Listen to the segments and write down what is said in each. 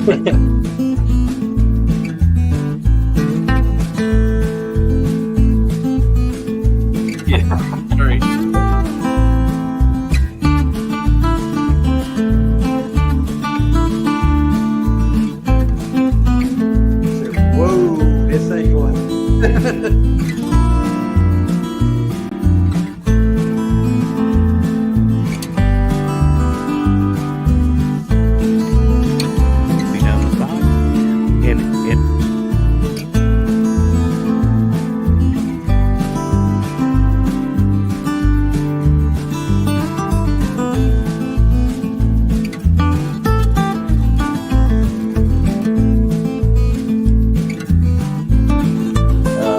Yeah, great. Whoa, this ain't going. Be down the spot. And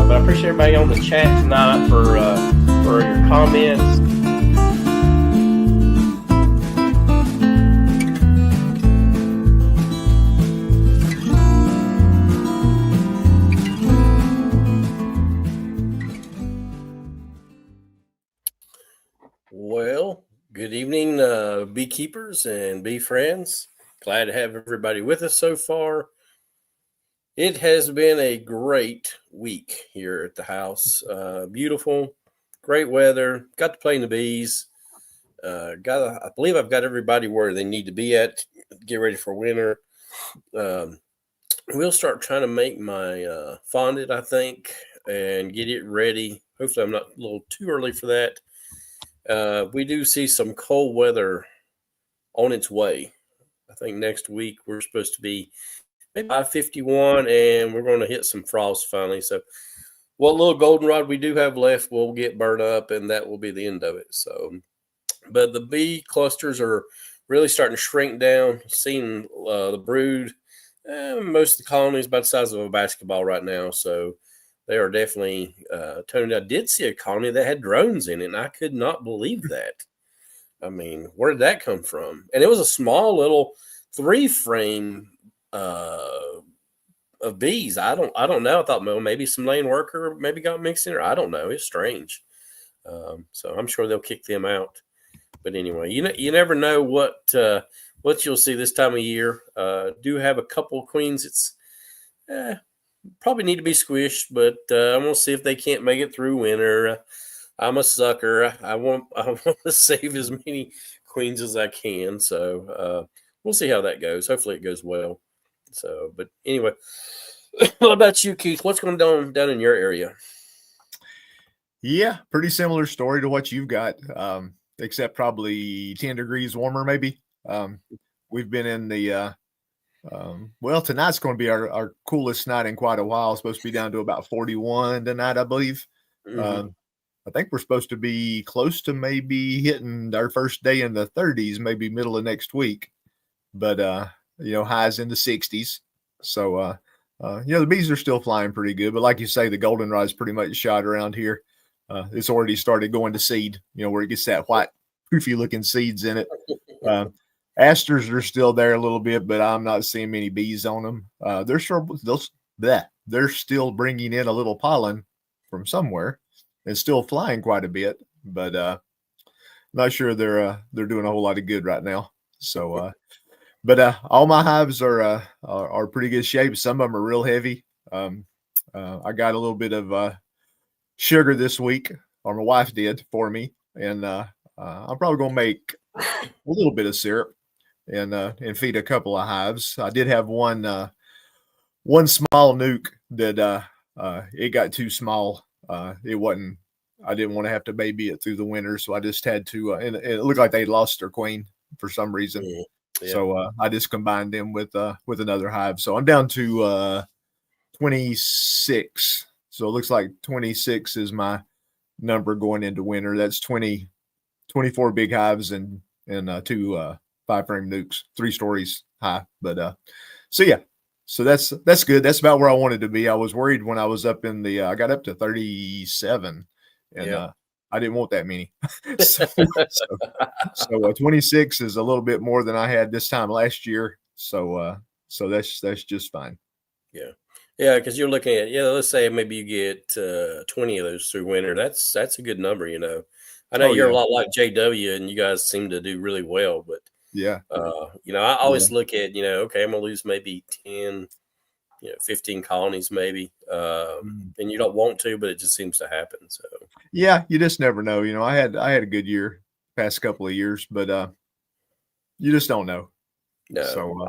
but I appreciate everybody on the chat tonight for your comments. Well, good evening, beekeepers and bee friends. Glad to have everybody with us so far. It has been a great week here at the house. Beautiful, great weather. Got to play in the bees. I believe I've got everybody where they need to be at. Get ready for winter. We'll start trying to make my fondant, I think, and get it ready. Hopefully, I'm not a little too early for that. We do see some cold weather on its way. I think next week we're supposed to be maybe 51, and we're going to hit some frost finally. So, what little goldenrod we do have left will get burned up, and that will be the end of it. So, but the bee clusters are really starting to shrink down. Seeing the brood, most of the colony is about the size of a basketball right now. So, they are definitely toning down. I did see a colony that had drones in it, and I could not believe that. I mean, where did that come from? And it was a small little 3-frame of bees. I don't know. I thought, well, maybe some lane worker maybe got mixed in, or I don't know. It's strange. So I'm sure they'll kick them out. But anyway, you never know what you'll see this time of year. Do have a couple of queens. It's probably need to be squished, but I'm gonna see if they can't make it through winter. I'm a sucker. I want to save as many queens as I can. So we'll see how that goes. Hopefully it goes well. So, but anyway, what about you, Keith? What's going on down in your area? Yeah, pretty similar story to what you've got, except probably 10 degrees warmer, maybe. We've been in the well, tonight's going to be our coolest night in quite a while. It's supposed to be down to about 41 tonight, I believe. Mm-hmm. I think we're supposed to be close to maybe hitting our first day in the 30s, maybe middle of next week. But, highs in the 60s. So, the bees are still flying pretty good. But like you say, the goldenrod's pretty much shot around here. It's already started going to seed, where it gets that white, poofy looking seeds in it. Asters are still there a little bit, but I'm not seeing many bees on them. They're still bringing in a little pollen from somewhere and still flying quite a bit, but not sure they're doing a whole lot of good right now. So, but all my hives are pretty good shape. Some of them are real heavy. I got a little bit of sugar this week, or my wife did for me, and I'm probably gonna make a little bit of syrup and feed a couple of hives. I did have one small nuke that it got too small. It wasn't. I didn't want to have to baby it through the winter, so I just had to. And it looked like they lost their queen for some reason. Yeah. So I just combined them with another hive. So I'm down to 26. So it looks like 26 is my number going into winter. That's 24 big hives and 2 5-frame nukes, 3 stories high. But so yeah, so that's good. That's about where I wanted to be. I was worried when I was up in the I got up to 37, and I didn't want that many. so 26 is a little bit more than I had this time last year. So that's just fine. Yeah. Yeah, because you're looking at, let's say maybe you get 20 of those through winter. That's a good number, I know you're a lot like JW, and you guys seem to do really well, but Yeah. I always look at, okay, I'm gonna lose maybe 10, 15 colonies maybe. And you don't want to, but it just seems to happen. So yeah, you just never know. I had a good year past couple of years, but you just don't know. no, So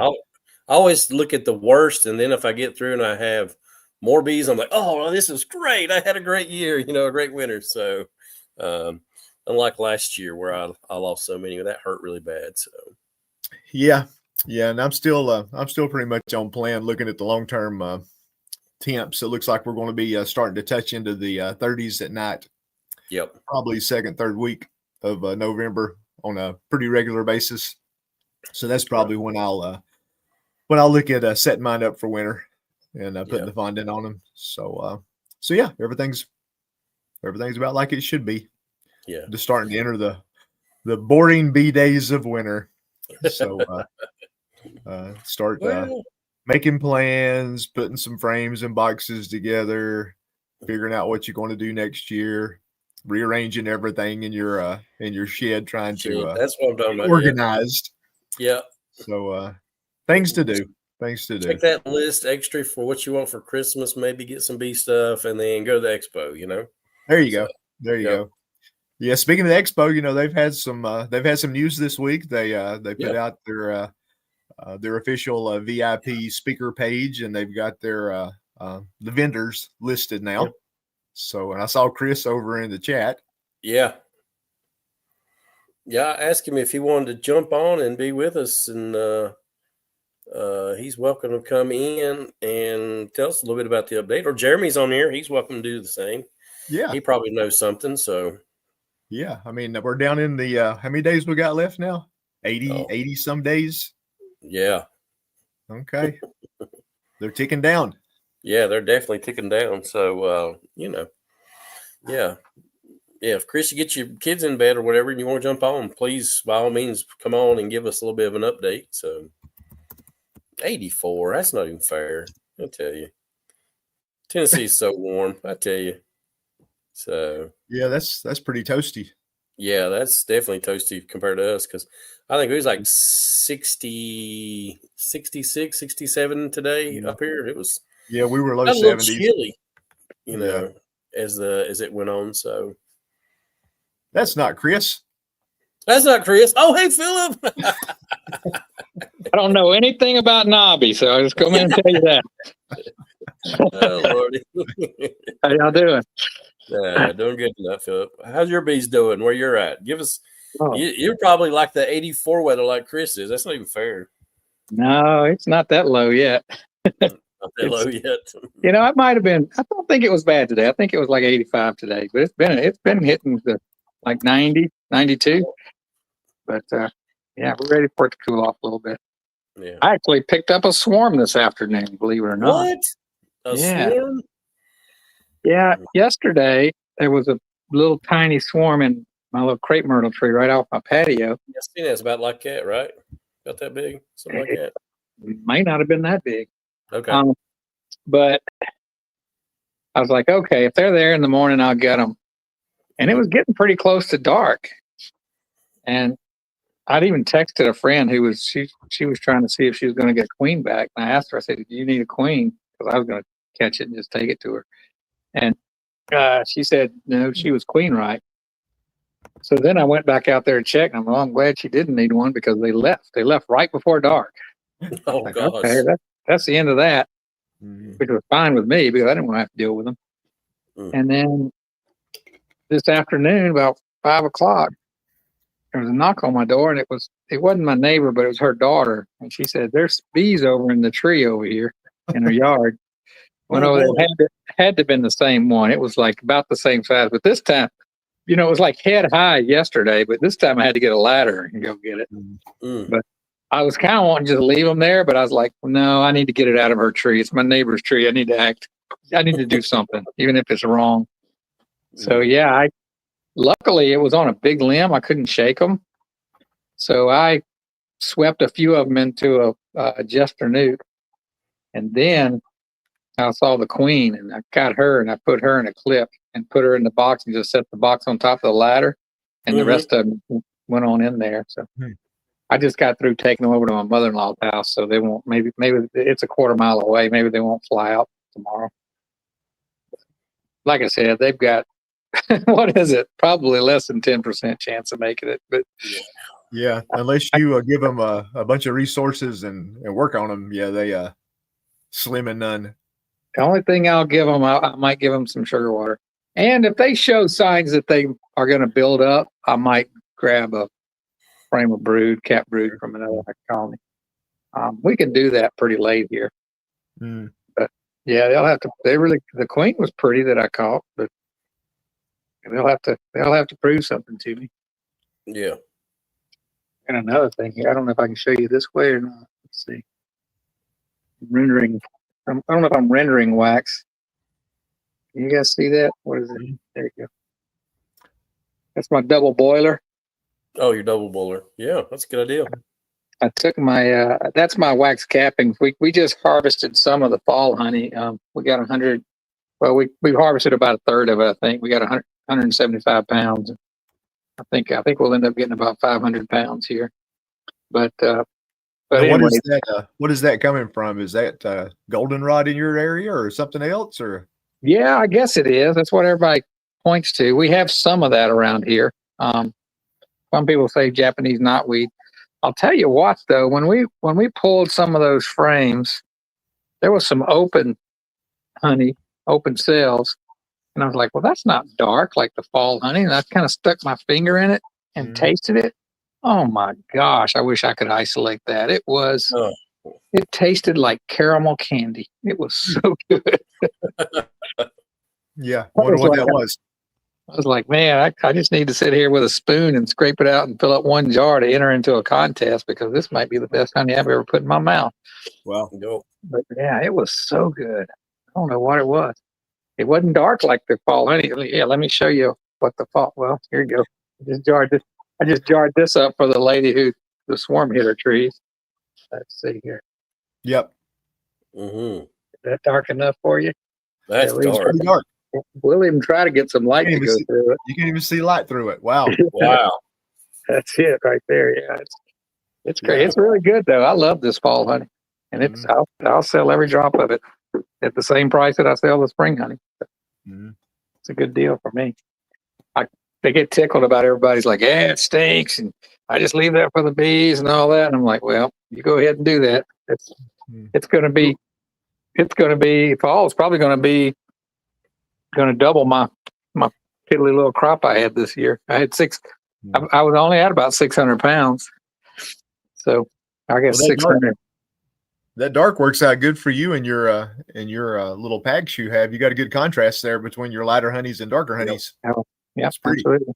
I always look at the worst, and then if I get through and I have more bees, I'm like, oh, well, this is great. I had a great year, a great winter. So unlike last year where I lost so many, that hurt really bad. So yeah, and I'm still pretty much on plan looking at the long-term temps. It looks like we're going to be starting to touch into the 30s at night. Yep. Probably second, third week of November on a pretty regular basis. So that's probably when I'll look at setting mine up for winter and putting the fondant on them. So yeah, everything's about like it should be. Yeah. Just starting to enter the boring bee days of winter. So start making plans, putting some frames and boxes together, figuring out what you're going to do next year, rearranging everything in your shed, trying to that's what I'm talking about. organized. Yeah. So things to do. Check that list extra for what you want for Christmas. Maybe get some bee stuff, and then go to the expo. There you go. There you go. Yeah. Speaking of the expo, they've had some news this week. They put out their official VIP speaker page, and they've got their the vendors listed now. Yep. So, and I saw Chris over in the chat. Yeah. Yeah, I asked him if he wanted to jump on and be with us, and he's welcome to come in and tell us a little bit about the update. Or Jeremy's on here; he's welcome to do the same. Yeah, he probably knows something. So, yeah, I mean, we're down in the how many days we got left now? 80 some days. Yeah. Okay. They're ticking down. Yeah, they're definitely ticking down. So, yeah. If Chris, you get your kids in bed or whatever, and you want to jump on, please, by all means, come on and give us a little bit of an update. So, 84, that's not even fair. I'll tell you. Tennessee's so warm, I tell you. So, yeah, that's pretty toasty. Yeah, that's definitely toasty compared to us, because I think it was like 60, 66, 67 today up here. It was we were low 70s. Chilly, as it went on. So that's not Chris. That's not Chris. Oh, hey, Philip. I don't know anything about Nobby, so I'll just come in and tell you that. Oh, Lordy. How y'all doing? Doing good enough, Philip. How's your bees doing where you're at? Give us. You're probably like the 84 weather like Chris is. That's not even fair. No, it's not that low yet. Not that low yet. It might have been. I don't think it was bad today. I think it was like 85 today, but it's been hitting the like 90, 92. But we're ready for it to cool off a little bit. Yeah. I actually picked up a swarm this afternoon, believe it or not. What? A swarm? Yeah. Yesterday there was a little tiny swarm in my little crepe myrtle tree right off my patio. I seen it's about like that, right? About that big, something like that. It might not have been that big. Okay. But I was like, okay, if they're there in the morning, I'll get them. And it was getting pretty close to dark. And I'd even texted a friend who was, she was trying to see if she was going to get a queen back. And I asked her, I said, do you need a queen? Because I was going to catch it and just take it to her. And she said, no, she was queen right. So then I went back out there and checked. And I'm glad she didn't need one, because they left. They left right before dark. Oh, like, gosh. Okay, that's the end of that, which was fine with me because I didn't want to have to deal with them. And then this afternoon, about 5 o'clock, there was a knock on my door, and it wasn't my neighbor, but it was her daughter. And she said, there's bees over in the tree over here in her yard. Went over there. Had to have been the same one. It was like about the same size. But this time, it was like head high yesterday, but this time I had to get a ladder and go get it. But I was kind of wanting to just leave them there, but I was like, no, I need to get it out of her tree. It's my neighbor's tree. I need to act. I need to do something, even if it's wrong. So, luckily it was on a big limb. I couldn't shake them. So I swept a few of them into a jester newt. And then I saw the queen, and I got her, and I put her in a clip and put her in the box and just set the box on top of the ladder. And the rest of them went on in there. So I just got through taking them over to my mother-in-law's house, so they won't. Maybe it's a quarter mile away. Maybe they won't fly out tomorrow. Like I said, they've got what is it? Probably less than 10% chance of making it. But yeah, unless you give them a bunch of resources and work on them, yeah, they slim and none. The only thing I'll give them, I might give them some sugar water. And if they show signs that they are going to build up, I might grab a frame of cat brood from another colony. We can do that pretty late here. But yeah, they'll have to. The queen was pretty that I caught, but they'll have to prove something to me. Yeah. And another thing here, I don't know if I can show you this way or not. Let's see. Rendering. I don't know if I'm rendering wax. Can you guys see that? What is it? There you go. That's my double boiler. Oh, your double boiler. Yeah, that's a good idea. I took my that's my wax cappings. We just harvested some of the fall honey. We got 100. Well, we harvested about a third of it. I think we got 175 pounds. I think we'll end up getting about 500 pounds here. But anyway, what is that coming from? Is that goldenrod in your area or something else? Or yeah, I guess it is. That's what everybody points to. We have some of that around here. Some people say Japanese knotweed. I'll tell you what, though, when we pulled some of those frames, there was some open honey, open cells, and I was like, well, that's not dark like the fall honey. And I kind of stuck my finger in it and tasted it. Oh my gosh, I wish I could isolate that. It was, it tasted like caramel candy. It was so good. Yeah, I wonder what that was. I was like, man, I just need to sit here with a spoon and scrape it out and fill up one jar to enter into a contest because this might be the best honey I've ever put in my mouth. Well, no. But yeah, it was so good. I don't know what it was. It wasn't dark like the fall honey. Yeah, let me show you what the fall. Well, here you go. I just jarred this up for the lady who the swarm hit her trees. Let's see here. Yep. Is that dark enough for you? That's dark. Pretty dark. We'll even try to get some light to go through it. You can't even see light through it. Wow. Wow. That's it right there. Yeah, it's great. Yeah. It's really good though. I love this fall honey, and it's I'll sell every drop of it at the same price that I sell the spring honey. It's a good deal for me. They get tickled about everybody's like, yeah, it stinks, and I just leave that for the bees and all that. And I'm like, well, you go ahead and do that. It's going to be fall is probably going to double my piddly little crop I had this year. I had I was only at about 600 pounds. So I guess 600. That dark works out good for you and your little packs you have. You got a good contrast there between your lighter honeys and darker honeys. Yeah, that's pretty. Absolutely.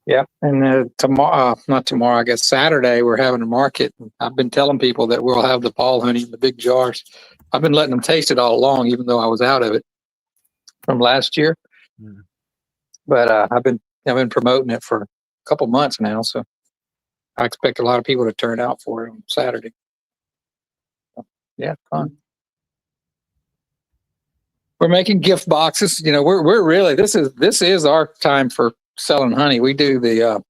Yeah, and not tomorrow, I guess Saturday, we're having a market. I've been telling people that we'll have the fall honey in the big jars. I've been letting them taste it all along, even though I was out of it from last year. But I've been promoting it for a couple months now, so I expect a lot of people to turn out for it on Saturday. So, yeah, fun. We're making gift boxes. You know, we're really this is our time for selling honey. We do the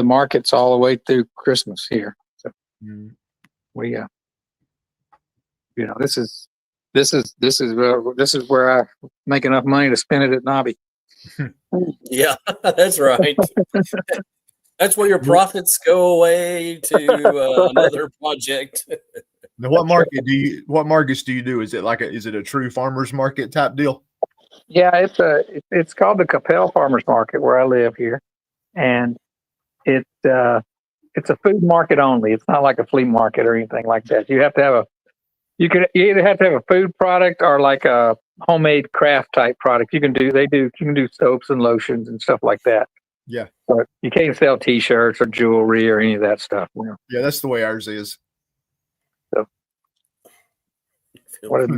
markets all the way through Christmas here. So we you know, this is where I make enough money to spend it at Nobby. Yeah, that's right. That's where your profits go away to another project. Now, what markets do you do? Is it a true farmers market type deal? Yeah, it's called the Capel Farmers Market where I live here, and it's a food market only. It's not like a flea market or anything like that. You have to have you either have to have a food product or like a homemade craft type product. You can do soaps and lotions and stuff like that. Yeah, but you can't sell T-shirts or jewelry or any of that stuff. You know? Yeah, that's the way ours is. So, what's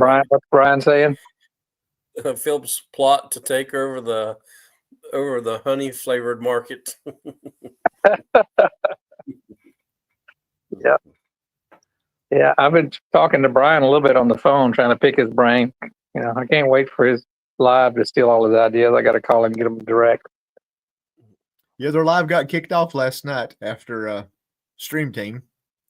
Brian saying? Phil's plot to take over the honey flavored market. Yeah, I've been talking to Brian a little bit on the phone, trying to pick his brain. You know, I can't wait for his live to steal all his ideas. I got to call him and get him direct. Yeah, their live got kicked off last night after Stream Team.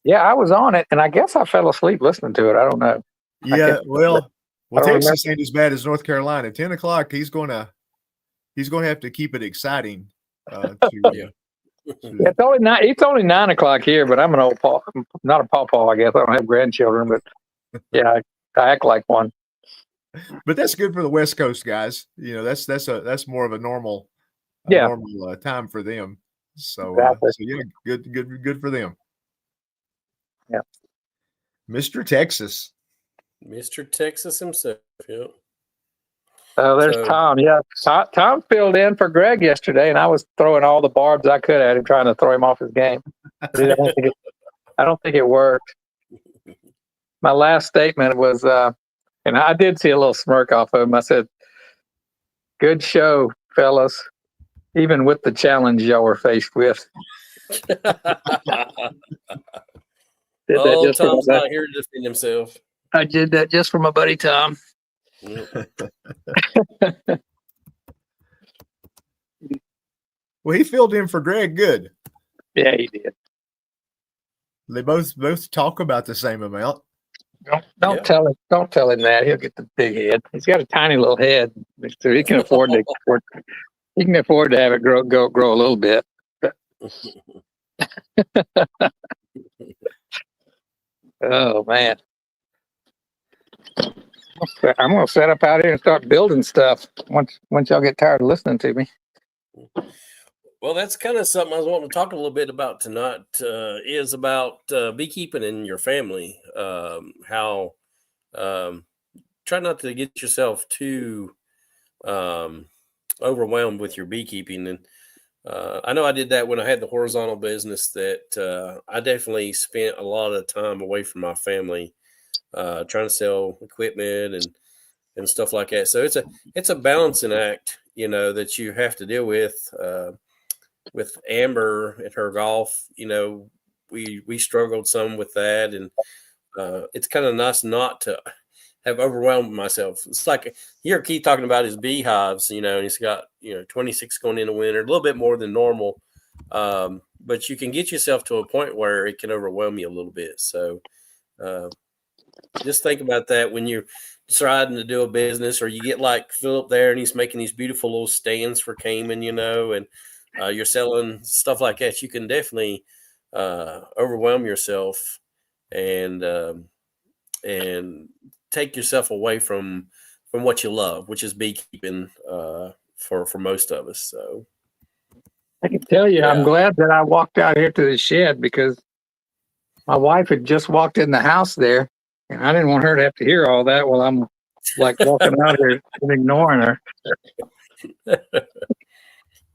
Yeah, I was on it, and I guess I fell asleep listening to it. I don't know. Yeah, well, I don't Texas ain't as bad as North Carolina. 10 o'clock, he's gonna have to keep it exciting. Yeah. It's only 9 o'clock here, but I'm an old paw. I'm not a pawpaw, I guess. I don't have grandchildren, but yeah, I act like one. But that's good for the West Coast guys. You know, that's more of a normal, time for them. So, Exactly. so yeah, good for them. Yeah. Mr. Texas. Mr. Texas himself. Yeah. Oh, there's Tom. Yeah, Tom filled in for Greg yesterday, and I was throwing all the barbs I could at him, trying to throw him off his game. But I don't think it worked. My last statement was, and I did see a little smirk off of him. I said, "Good show, fellas, even with the challenge y'all were faced with." Tom's not here to defend himself. I did that just for my buddy Tom. Well, he filled in for Greg good. Yeah, he did. They both talk about the same amount. Don't tell him that. He'll get the big head. He's got a tiny little head, so he can afford to have it grow a little bit. Oh man. I'm gonna set up out here and start building stuff once y'all get tired of listening to me. Well, that's kind of something I was wanting to talk a little bit about tonight. Is about beekeeping in your family. How try not to get yourself too overwhelmed with your beekeeping. And I know I did that when I had the horizontal business. That I definitely spent a lot of time away from my family, trying to sell equipment and stuff like that. So it's a balancing act, that you have to deal with. With Amber at her golf, we struggled some with that, and it's kind of nice not to have overwhelmed myself. It's like you hear Keith talking about his beehives, and he's got 26 going into winter, a little bit more than normal, but you can get yourself to a point where it can overwhelm you a little bit. So just think about that when you're deciding to do a business, or you get like Philip there and he's making these beautiful little stands for Cayman, and you're selling stuff like that. You can definitely overwhelm yourself and take yourself away from what you love, which is beekeeping for most of us. So I can tell you, I'm glad that I walked out here to the shed, because my wife had just walked in the house there, and I didn't want her to have to hear all that while I'm like walking out here and ignoring her.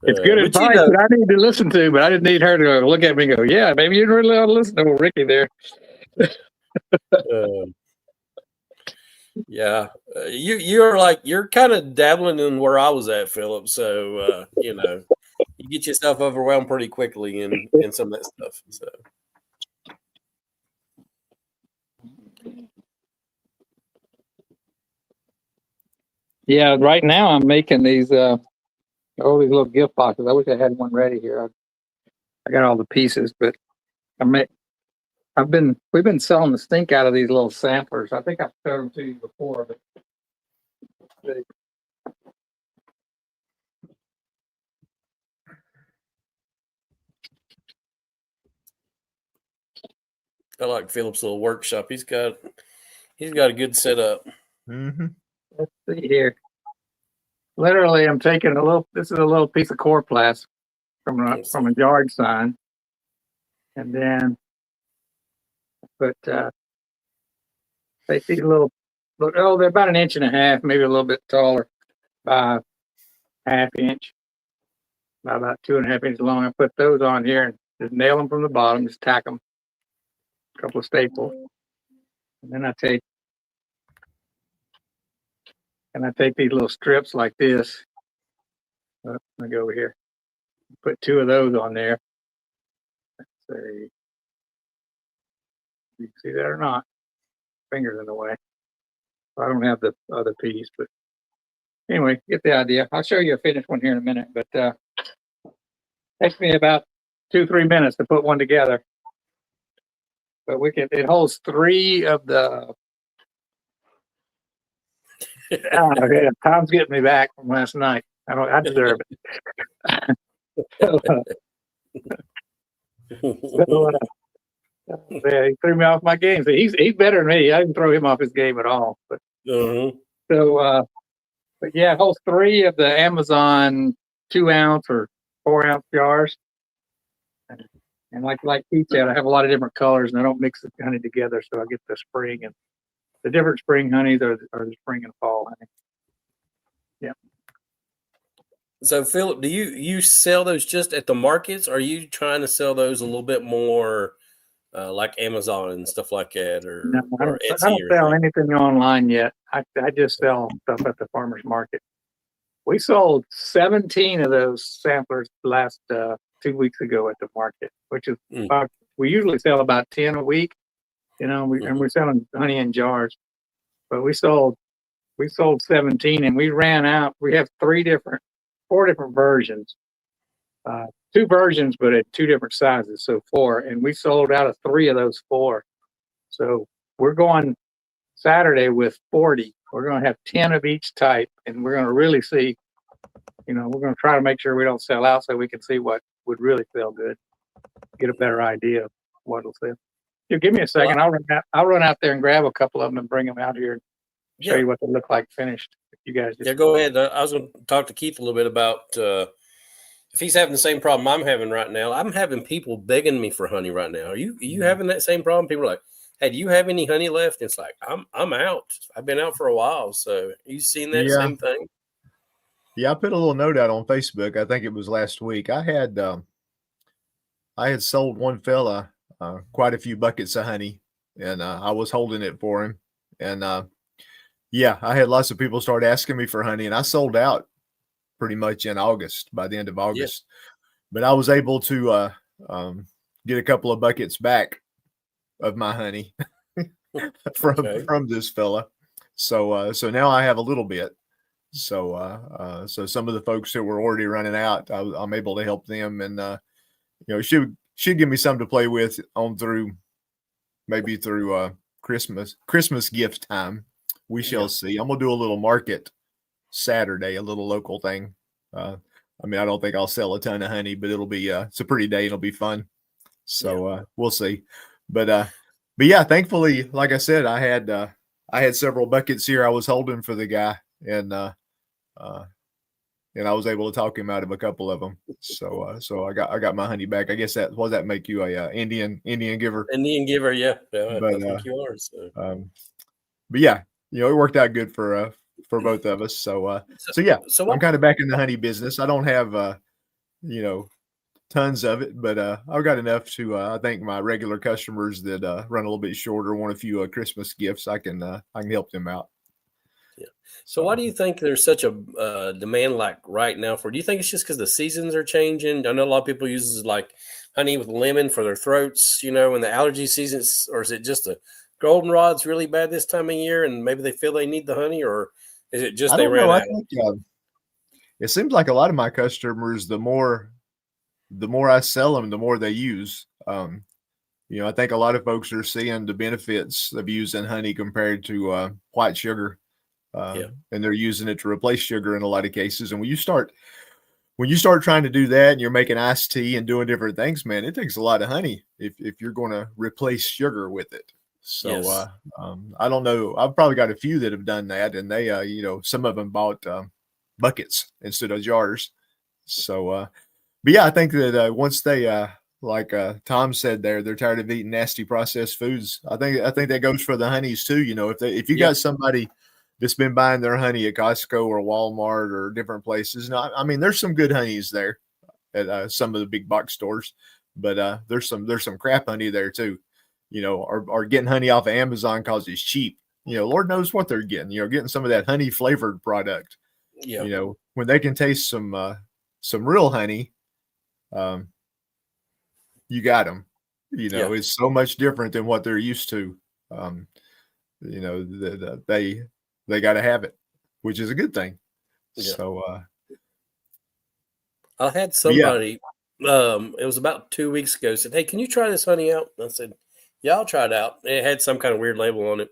It's good advice that I need to listen to, but I didn't need her to look at me and go, "Yeah, maybe you really ought to listen to Ricky there." You're kind of dabbling in where I was at, Philip. So you get yourself overwhelmed pretty quickly in some of that stuff. So yeah, right now I'm making these these little gift boxes. I wish I had one ready here. I got all the pieces, but we've been selling the stink out of these little samplers. I think I've showed them to you before, but I like Philip's little workshop. He's got a good setup. Mm-hmm. Let's see here. Literally, I'm taking this is a little piece of coroplast from a yard sign, and then put take these little, they're about 1.5 inches, maybe a little bit taller, by 1/2 inch, by about 2.5 inches long. I put those on here and just nail them from the bottom, just tack them, a couple of staples, and then I take these little strips like this. Let me go over here. Put 2 of those on there. Let's see. You can see that or not? Fingers in the way. I don't have the other piece, but anyway, get the idea. I'll show you a finished one here in a minute. But Takes me about 2-3 minutes to put one together. But it holds 3 of the. Yeah, Tom's getting me back from last night. I deserve it. So, yeah, he threw me off my game. So he's better than me. I didn't throw him off his game at all. But but yeah, it holds 3 of the Amazon 2-ounce or 4-ounce jars. And like Pete said, I have a lot of different colors, and I don't mix the honey together, so I get the spring and the different spring honeys are the spring and fall honey. Yeah. So Philip, do you sell those just at the markets? Or are you trying to sell those a little bit more like Amazon and stuff like that, No, I or don't Etsy sell anything online yet. I just sell stuff at the farmer's market. We sold 17 of those samplers last 2 weeks ago at the market, which is we usually sell about 10 a week, and we're selling honey in jars. But we sold 17, and we ran out. We have 4 different versions, 2 versions, but at 2 different sizes, so 4. And we sold out of 3 of those 4. So we're going Saturday with 40. We're going to have 10 of each type, and we're going to really see. We're going to try to make sure we don't sell out, so we can see what would really sell good, get a better idea of what will sell. Give me a second. I'll run out there and grab a couple of them and bring them out here and show you what they look like finished. You guys go ahead. I was going to talk to Keith a little bit about if he's having the same problem I'm having right now. I'm having people begging me for honey right now. Are you having that same problem? People are like, "Hey, do you have any honey left?" And it's like, I'm out. I've been out for a while. So you seen that same thing? Yeah, I put a little note out on Facebook. I think it was last week. I had sold one fella quite a few buckets of honey, and I was holding it for him. And I had lots of people start asking me for honey, and I sold out pretty much in August, by the end of August. But I was able to get a couple of buckets back of my honey from this fella. So now I have a little bit. So some of the folks that were already running out, I'm able to help them, and should give me something to play with on through Christmas gift time. We shall see. I'm gonna do a little market Saturday, a little local thing. I don't think I'll sell a ton of honey, but it'll be it's a pretty day. It'll be fun. So we'll see. But yeah, thankfully, like I said, I had several buckets here I was holding for the guy, and I was able to talk him out of a couple of them. So I got my honey back. I guess that make you a Indian giver? Indian giver, yeah. I think you are. So. But yeah, it worked out good for both of us. So yeah, I'm kind of back in the honey business. I don't have tons of it, but I've got enough to I think my regular customers that run a little bit shorter want a few Christmas gifts. I can help them out. Yeah. So why do you think there's such a demand like right now for? Do you think it's just because the seasons are changing? I know a lot of people use like honey with lemon for their throats, in the allergy seasons, or is it just the goldenrod's really bad this time of year and maybe they feel they need the honey, or is it just they ran out? I think it seems like a lot of my customers, the more I sell them, the more they use. I think a lot of folks are seeing the benefits of using honey compared to white sugar. And they're using it to replace sugar in a lot of cases. And when you start trying to do that and you're making iced tea and doing different things, man, it takes a lot of honey if you're going to replace sugar with it. So I don't know. I've probably got a few that have done that, and they, some of them bought buckets instead of jars. So, but yeah, I think that once they, like Tom said, they're tired of eating nasty processed foods. I think that goes for the honeys too. If you got somebody that's been buying their honey at Costco or Walmart or different places. Now, there's some good honeys there at some of the big box stores, but there's some crap honey there too. Or getting honey off of Amazon because it's cheap. Lord knows what they're getting. Getting some of that honey flavored product. Yeah. When they can taste some real honey, you got them. It's so much different than what they're used to. They got to have it, which is a good thing. Yeah. So I had somebody It was about 2 weeks ago. Said, "Hey, can you try this honey out?" And I said, "Yeah, I'll try it out." And it had some kind of weird label on it,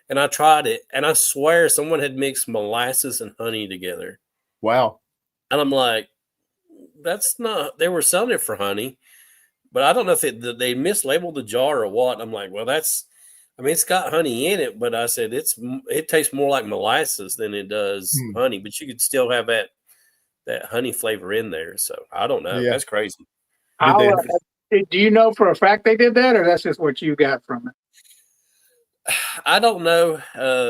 and I tried it, and I swear someone had mixed molasses and honey together. Wow. And I'm like, "That's not." They were selling it for honey, but I don't know if they mislabeled the jar or what. I'm like, "Well, that's." I mean, it's got honey in it, but I said it tastes more like molasses than it does honey. But you could still have that honey flavor in there. So I don't know. Yeah. That's crazy. Did they? Do you know for a fact they did that, or that's just what you got from it? I don't know.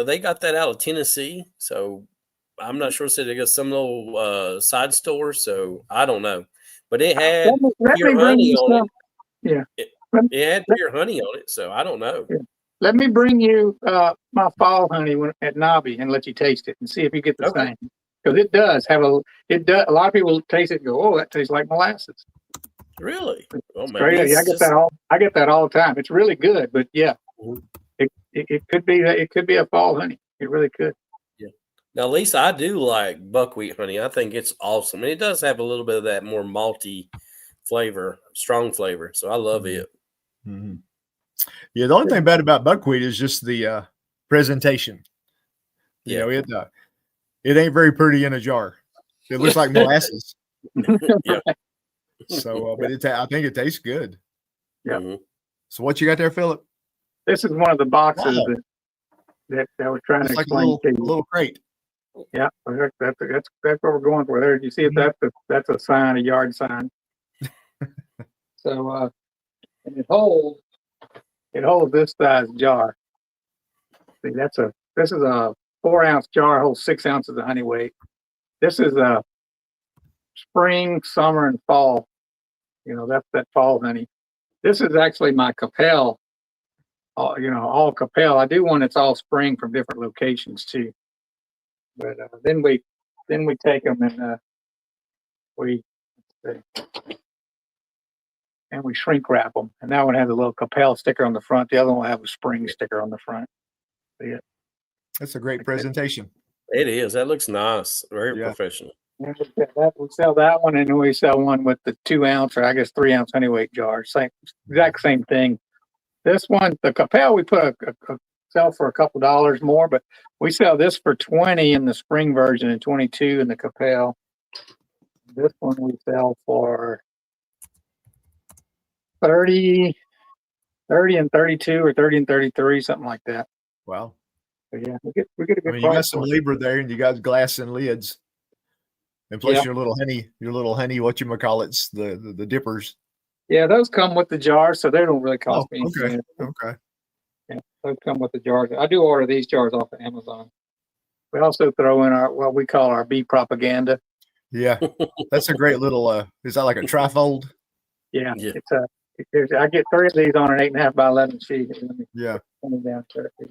They got that out of Tennessee, so I'm not sure. Said they got some little side store, so I don't know. But it had Let pure me bring honey you on some. Yeah. it had pure honey on it, so I don't know. Yeah. Let me bring you my fall honey at Nobby and let you taste it and see if you get the same. Because it does have a lot of people taste it and go, "Oh, that tastes like molasses." Really? Oh, maybe Straight, yeah, I get that all the time. It's really good, but yeah, it could be a fall honey. It really could. Yeah. Now, Lisa, I do like buckwheat honey. I think it's awesome, and it does have a little bit of that more malty flavor, strong flavor. So I love it. Mm-hmm. Yeah, the only thing bad about buckwheat is just the presentation. You know, it ain't very pretty in a jar. It looks like molasses. Yeah. So, but I think it tastes good. Yeah. Mm-hmm. So, what you got there, Philip? This is one of the boxes that I was trying to explain to you. A little crate. Yeah, that's what we're going for there. You see it? That's a sign, a yard sign. So, and it holds this size jar. See, this is a 4-ounce jar, holds 6 ounces of honey weight. This is a spring, summer, and fall. You know, that's that fall honey. This is actually my Capel. All Capel. I do one that's all spring from different locations too. But then we take them and we shrink wrap them. And that one has a little Capel sticker on the front. The other one will have a spring sticker on the front. Yeah. That's a great presentation. It is. That looks nice. Very professional. Yeah, we sell that one, and then we sell one with the 2-ounce or I guess 3-ounce honey weight jar. Exact same thing. This one, the Capel, we put a sell for a couple dollars more, but we sell this for $20 in the spring version and $22 in the Capel. This one we sell for $30 and $32 or $30 and $33, something like that. Wow. So yeah, we get a good price. You got some labor there, and you got glass and lids, and plus your little honey, whatchamacallits, the dippers. Yeah, those come with the jars, so they don't really cost me anything. Okay. Yeah, those come with the jars. I do order these jars off of Amazon. We also throw in what we call our bee propaganda. Yeah, that's a great little. Is that like a trifold? Yeah. It's I get 3 of these on an 8.5 by 11 sheet. Yeah. Down 30 feet.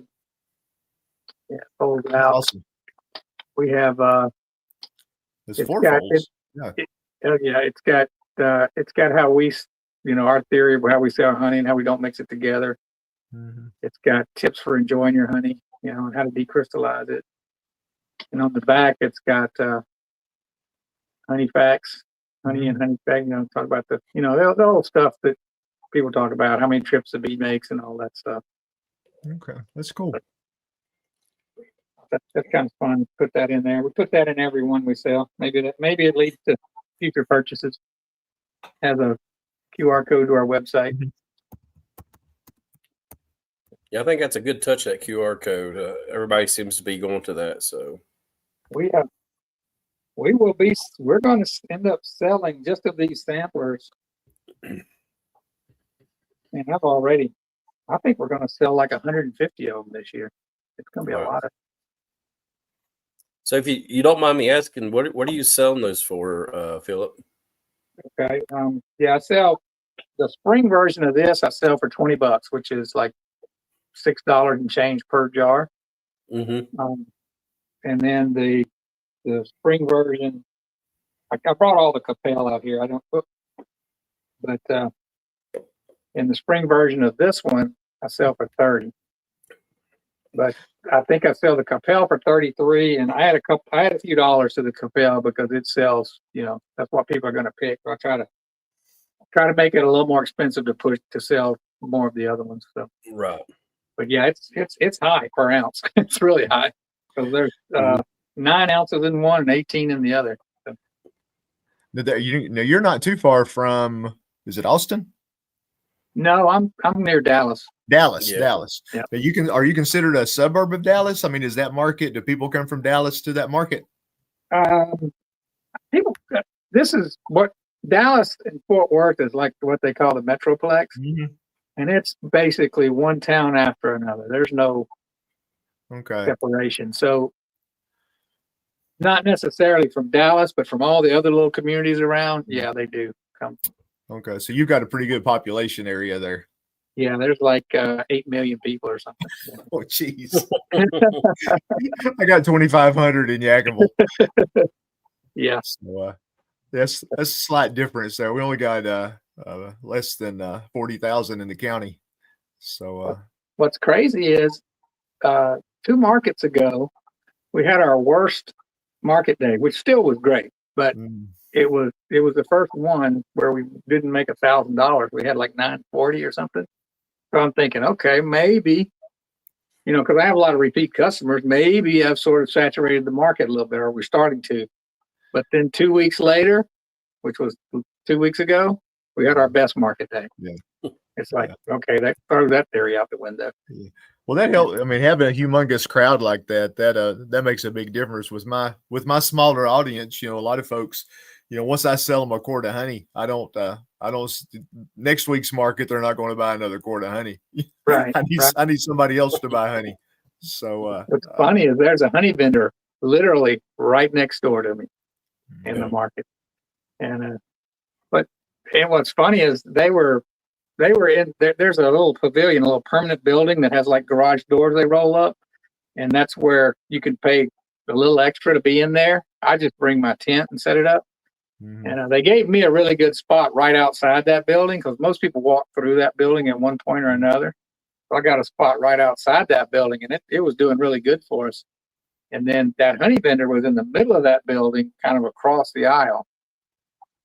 Yeah, fold it out. Awesome. We have it's 4 folds. It's got how we, our theory of how we sell honey and how we don't mix it together. Mm-hmm. It's got tips for enjoying your honey, and how to decrystallize it. And on the back, it's got honey facts, honey and honey facts. Talk about the old stuff that people talk about, how many trips the bee makes and all that stuff. Okay, that's cool. That's kind of fun. Put that in there. We put that in every one we sell. Maybe it leads to future purchases. Has a QR code to our website. Yeah, I think that's a good touch, that QR code. Everybody seems to be going to that. So we're going to end up selling just of these samplers. And I think we're going to sell like 150 of them this year. It's going to be a lot of. So if you don't mind me asking, what are you selling those for, Philip? Okay. I sell the spring version of this. I sell for $20, which is like $6 and change per jar. Mm-hmm. And then the spring version, I brought all the Capel out here. But in the spring version of this one, I sell for $30. But I think I sell the Capel for $33, and I had a few dollars to the Capel because it sells. That's what people are going to pick. So I try to try to make it a little more expensive to sell more of the other ones. So, Right. but yeah, it's high per ounce. It's really high because there's 9 ounces in one and 18 in the other. So. You're not too far from. Is it Austin? No, I'm near Dallas. Dallas. Yeah. Now are you considered a suburb of Dallas? I mean, is that market? Do people come from Dallas to that market? This is what Dallas and Fort Worth is like, what they call the Metroplex, and it's basically one town after another. There's no separation. So, not necessarily from Dallas, but from all the other little communities around. Yeah, they do come. Okay, so you've got a pretty good population area there. Yeah, there's like 8 million people or something. Yeah. Oh, jeez. I got 2,500 in Yakima. Yeah. So, that's a slight difference there. We only got less than 40,000 in the county. So what's crazy is 2 markets ago, we had our worst market day, which still was great, but it was the first one where we didn't make $1,000. We had like 940 or something. So I'm thinking, okay, maybe, because I have a lot of repeat customers, maybe I've sort of saturated the market a little bit, or we're starting to. But then 2 weeks later, which was 2 weeks ago, we had our best market day. Yeah. It's like, okay, that throws that theory out the window. Yeah. Well, that helped. I mean, having a humongous crowd like that makes a big difference with my smaller audience. A lot of folks, once I sell them a quart of honey, I don't next week's market, they're not going to buy another quart of honey. Right. I need somebody else to buy honey. So what's funny is there's a honey vendor literally right next door to me in the market. And what's funny is they were in there's a little pavilion, a little permanent building that has like garage doors they roll up, and that's where you can pay a little extra to be in there. I just bring my tent and set it up. And they gave me a really good spot right outside that building, because most people walk through that building at one point or another. So I got a spot right outside that building, and it was doing really good for us. And then that honey vendor was in the middle of that building, kind of across the aisle.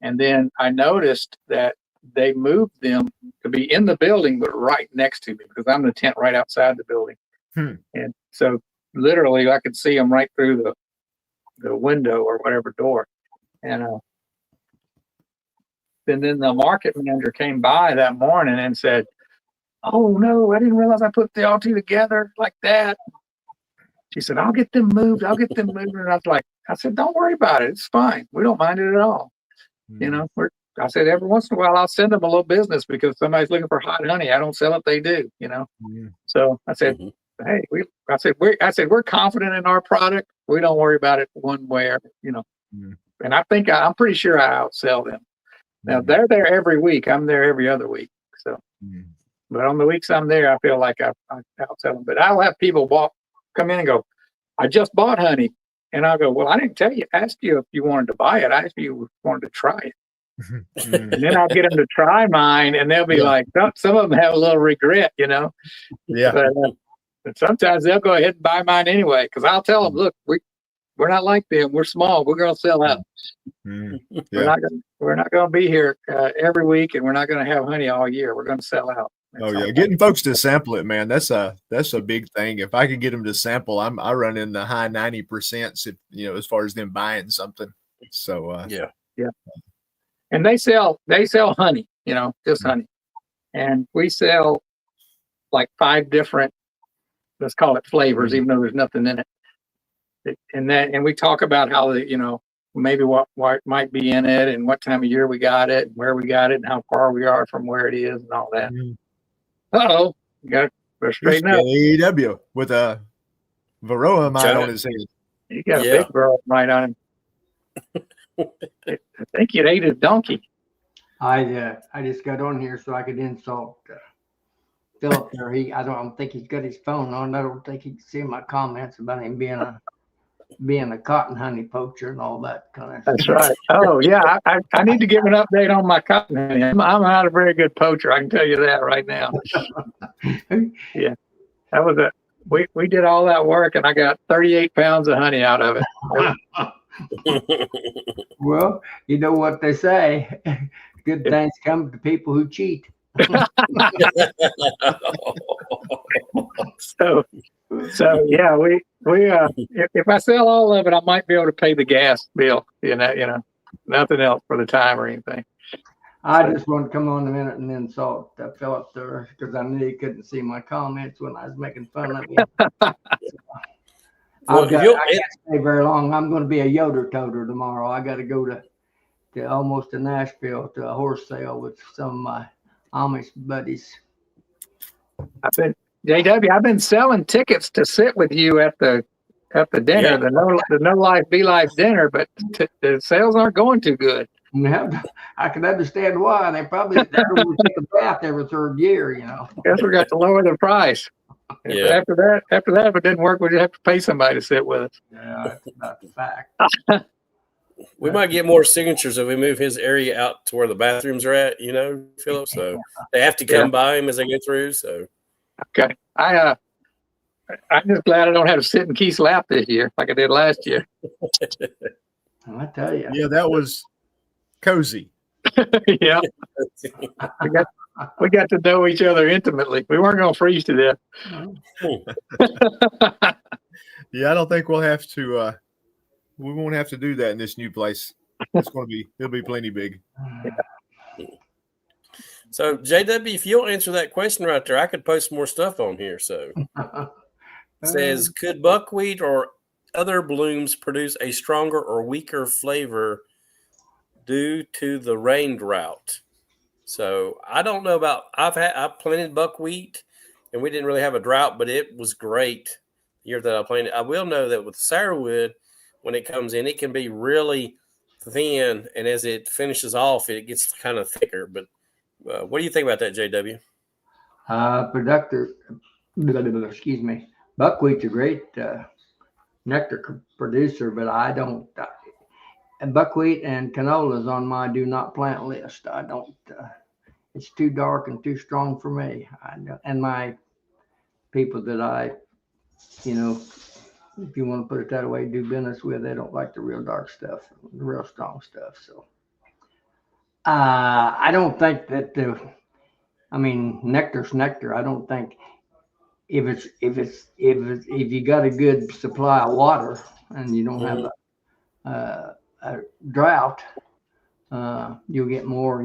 And then I noticed that they moved them to be in the building, but right next to me, because I'm in the tent right outside the building. And so literally I could see them right through the window or whatever door. And then the market manager came by that morning and said, "Oh no, I didn't realize I put the all two together like that." She said, "I'll get them moved. I'll get them moved." And I said, "Don't worry about it. It's fine. We don't mind it at all." I said, every once in a while I'll send them a little business because somebody's looking for hot honey. I don't sell it, they do, So I said, hey, we're confident in our product. We don't worry about it one way or, and I'm pretty sure I outsell them. Now they're there every week. I'm there every other week. So, but on the weeks I'm there, I feel like I outsell them. But I'll have people come in and go, "I just bought honey." And I'll go, "Well, I didn't ask you if you wanted to buy it. I asked you if you wanted to try it." And then I'll get them to try mine, and they'll be like, some of them have a little regret, Yeah. But sometimes they'll go ahead and buy mine anyway, because I'll tell them, "Look, we're not like them. We're small. We're going to sell out. Yeah. We're not going to be here every week, and we're not going to have honey all year. We're going to sell out." Getting folks to sample it, man, that's a big thing. If I could get them to sample, I run in the high 90%, as far as them buying something. So yeah. And they sell honey, just honey, and we sell like 5 different, let's call it flavors, even though there's nothing in it. And we talk about how maybe what might be in it, and what time of year we got it, and where we got it, and how far we are from where it is, and all that. You got to straighten up. AEW with a Varroa mite on his head. He got a big Varroa mite on him. I think he'd ate a donkey. I just got on here so I could insult Philip there. I don't think he's got his phone on. I don't think he can see my comments about him being a cotton honey poacher and all that kind of. That's right. Oh yeah, I need to give an update on my cotton honey. I'm not a very good poacher. I can tell you that right now. Yeah, that was we did all that work, and I got 38 pounds of honey out of it. Well, you know what they say, Good things come to people who cheat. So yeah, if I sell all of it, I might be able to pay the gas bill. Nothing else for the time or anything. I just wanted to come on a minute and insult Philip there because I knew he couldn't see my comments when I was making fun of him. Well, I can't stay very long. I'm going to be a Yoder toter tomorrow. I got to go to almost to Nashville to a horse sale with some of my Amish buddies. JW, I've been selling tickets to sit with you at the dinner, the No Life Be Life dinner, but the sales aren't going too good. I can understand why. They probably take a bath every third year, Guess we got to lower the price. Yeah. After that, if it didn't work, we'd have to pay somebody to sit with us. Yeah, that's not the fact. We might get more signatures if we move his area out to where the bathrooms are at, Philip. So they have to come by him as they go through. So okay, I'm just glad I don't have to sit in Keith's lap this year like I did last year. I tell you, Yeah, that was cozy. Yeah, we got to know each other intimately. We weren't going to freeze to death. Yeah, I don't think we'll have to. We won't have to do that in this new place. It'll be plenty big. So JW, if you'll answer that question right there, I could post more stuff on here. So it says, could buckwheat or other blooms produce a stronger or weaker flavor due to the rain drought? So I don't know about. I planted buckwheat, and we didn't really have a drought, but it was great the year that I planted. I will know that with sourwood, when it comes in, it can be really thin, and as it finishes off, it gets kind of thicker. But what do you think about that, JW? Excuse me. Buckwheat's a great nectar producer, but I don't. Buckwheat and canola is on my do not plant list. I don't. It's too dark and too strong for me. And my people that if you want to put it that way, do business with, they don't like the real dark stuff, the real strong stuff. So I don't think that nectar's nectar. I don't think if you got a good supply of water and you don't have a drought, you'll get more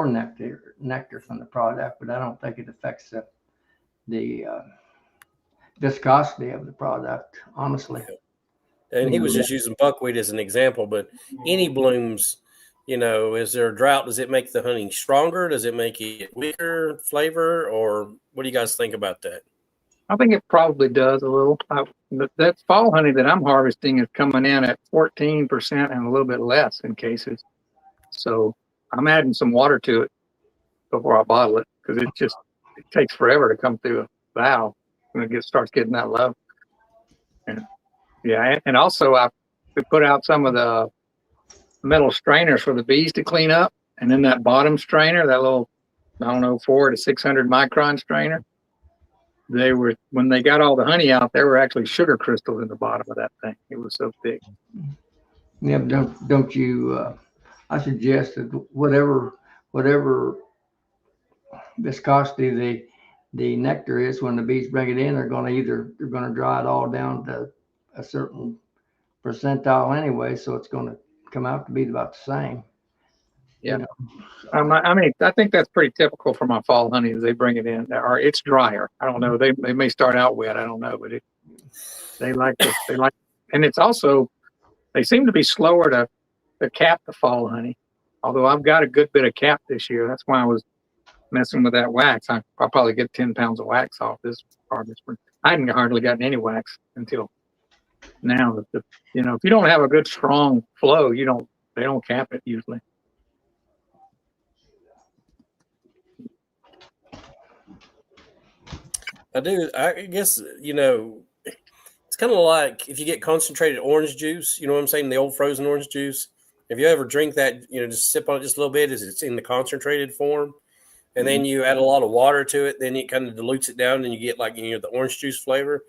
nectar from the product, but I don't think it affects the viscosity of the product, honestly. And he was just using buckwheat as an example, but any blooms, is there a drought? Does it make the honey stronger? Does it make it weaker flavor? Or what do you guys think about that? I think it probably does a little. That fall honey that I'm harvesting is coming in at 14% and a little bit less in cases. So I'm adding some water to it before I bottle it because it takes forever to come through a valve when it starts getting that low. And also we put out some of the metal strainers for the bees to clean up, and then that bottom strainer, that little 400 to 600 micron strainer. When they got all the honey out, there were actually sugar crystals in the bottom of that thing. It was so thick. Yeah, don't you? I suggest that whatever viscosity the nectar is, when the bees bring it in, they're going to dry it all down to a certain percentile anyway, so it's going to come out to be about the same. Yeah. I think that's pretty typical for my fall honey as they bring it in. Or it's drier. I don't know. They may start out wet. I don't know, but they like, and it's also, they seem to be slower to cap the fall honey. Although I've got a good bit of cap this year. That's why I was messing with that wax. I'll probably get 10 pounds of wax off this harvest. I hadn't hardly gotten any wax until now. If you don't have a good strong flow, they don't cap it usually. I do. I guess, it's kind of like if you get concentrated orange juice, you know what I'm saying? The old frozen orange juice. If you ever drink that, just sip on it just a little bit as it's in the concentrated form. And then you add a lot of water to it. Then it kind of dilutes it down and you get the orange juice flavor.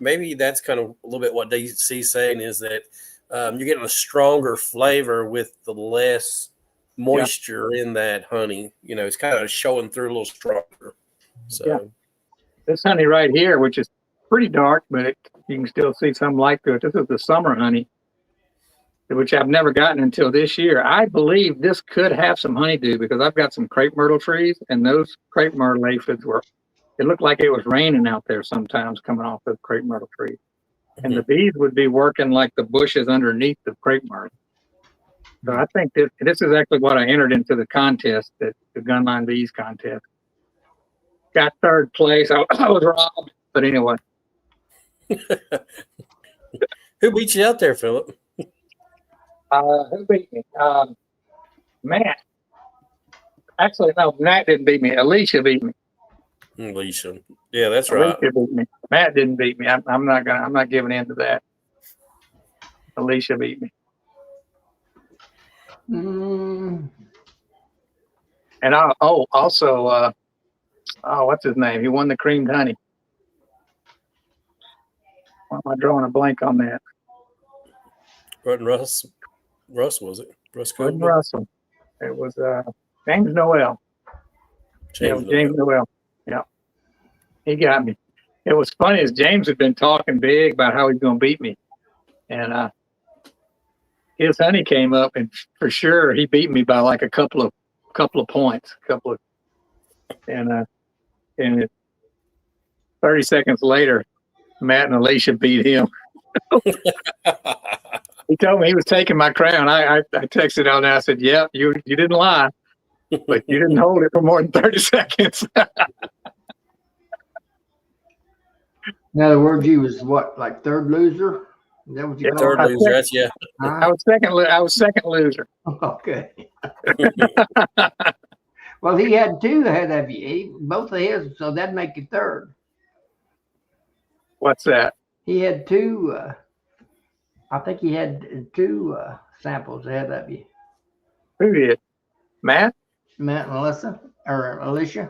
Maybe that's kind of a little bit what DC's saying is that you're getting a stronger flavor with the less moisture in that honey. You know, it's kind of showing through a little stronger. So this honey right here, which is pretty dark, but you can still see some light to it. This is the summer honey, which I've never gotten until this year. I believe this could have some honeydew because I've got some crepe myrtle trees, and those crepe myrtle aphids were, it looked like it was raining out there sometimes coming off those crepe myrtle trees. And the bees would be working like the bushes underneath the crepe myrtle. So I think this is actually what I entered into the contest, the Gunline Bees contest. Got third place. I was robbed, but anyway. Who beat you out there, Philip? Who beat me? Matt. Actually, no, Matt didn't beat me. Alicia beat me. Alicia. Yeah, that's right. Alicia beat me. Matt didn't beat me. I'm not giving in to that. Alicia beat me. And also, what's his name? He won the creamed honey. Why am I drawing a blank on that? Wasn't Russ, was it? Wasn't Russell. It was James Noel. James Noel. Yeah. He got me. It was funny as James had been talking big about how he's going to beat me. And his honey came up, and for sure he beat me by like a couple of points. And 30 seconds later, Matt and Alicia beat him. He told me he was taking my crown. I texted on there. I said, "Yeah, you didn't lie, but you didn't hold it for more than 30 seconds." In other words, you was what, like third loser? Is that what you call third it? loser? That's, yeah. I was second loser. Okay. Well, he had two ahead of you. Both of his, so that'd make you third. What's that? He had two. I think he had two samples ahead of you. Who did? Matt? Matt and Alyssa, or Alicia?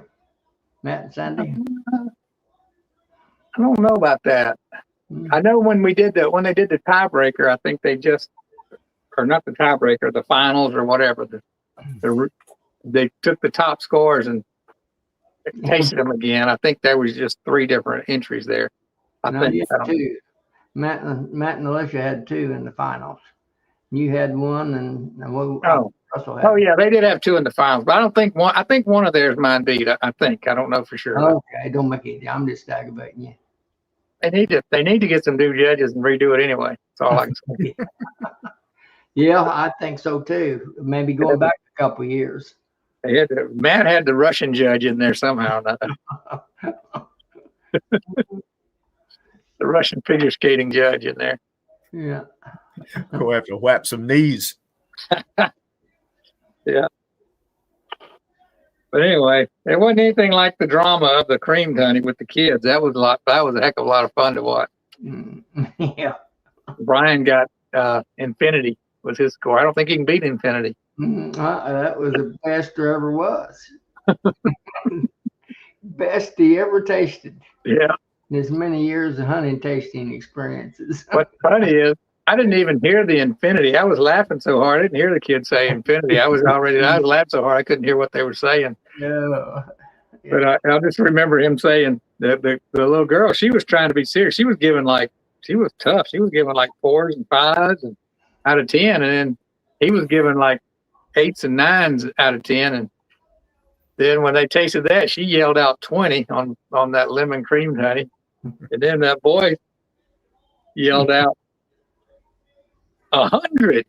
Matt and Sandy? I don't know about that. I know when they did the tiebreaker, I think they or not the tiebreaker, the finals or whatever. They took the top scores and tasted them again. I think there was just 3 different entries there. I think two. Matt and Alicia had 2 in the finals. You had 1, and Russell had. Oh yeah, they did have 2 in the finals, but I don't think one. I think one of theirs mine beat. I think. I don't know for sure. Okay, don't make it. I'm just aggravating you. They need to get some new judges and redo it anyway. That's all I can say. Yeah, I think so too. Maybe going back a couple of years. Matt had the Russian judge in there somehow. The Russian figure skating judge in there. Yeah. We'll have to whap some knees. Yeah. But anyway, it wasn't anything like the drama of the creamed honey with the kids. That was a heck of a lot of fun to watch. Yeah. Brian got Infinity was his score. I don't think he can beat Infinity. That was the best there ever was. Best he ever tasted. Yeah. There's many years of honey tasting experiences. What's funny is I didn't even hear the Infinity. I was laughing so hard. I didn't hear the kids say Infinity. I was laughing so hard I couldn't hear what they were saying. Yeah. But I just remember him saying that the little girl, she was trying to be serious. She was tough. She was giving like 4s and 5s and out of 10. And then he was giving like 8s and 9s out of 10. And then when they tasted that, she yelled out 20 on that lemon creamed honey. And then that boy yelled out 100.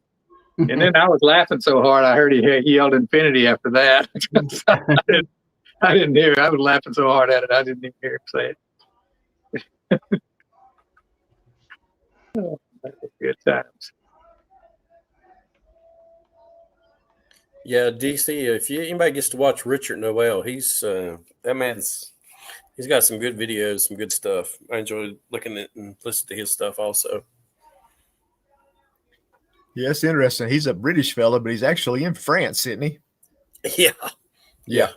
And then I was laughing so hard I heard he yelled Infinity after that. I didn't hear it. I was laughing so hard at it I didn't even hear him say it. Oh, good times. Yeah, DC. If anybody gets to watch Richard Noel, he's got some good videos, some good stuff. I enjoy looking at and listening to his stuff also. Yeah, it's interesting. He's a British fella, but he's actually in France, isn't he? Yeah.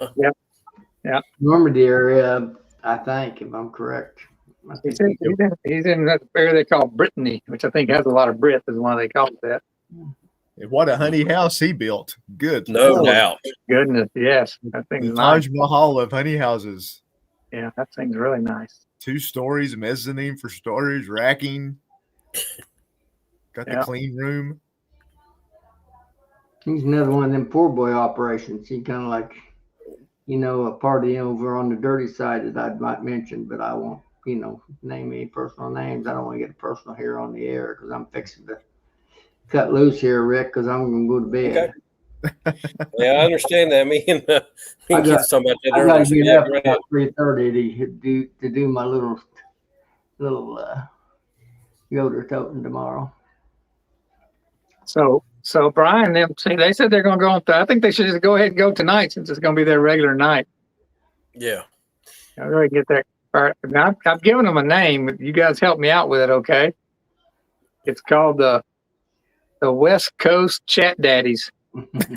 Normandy area, I think, if I'm correct. He's in that area they call Brittany, which I think has a lot of Brit, is why they call it that. And what a honey house he built. Good. No Lord. doubt. Goodness, yes. That thing's The nice. Taj Mahal of honey houses. Yeah, that thing's really nice. 2 stories, mezzanine for storage, racking. Got the clean room. He's another one of them poor boy operations. He kind of like, a party over on the dirty side that I might mention, but I won't, name any personal names. I don't want to get personal here on the air because I'm fixing to cut loose here, Rick, because I'm going to go to bed. Okay. Yeah, I understand that. Me and Keith was talking about that I earlier. got to So get yeah, up go ahead. about 3:30 to do my little Yoder toting tomorrow. So Brian, they said they're going to go on. I think they should just go ahead and go tonight since it's going to be their regular night. Yeah. I'll go ahead and get that. Now, I've given them a name. You guys help me out with it, okay? It's called the West Coast Chat Daddies.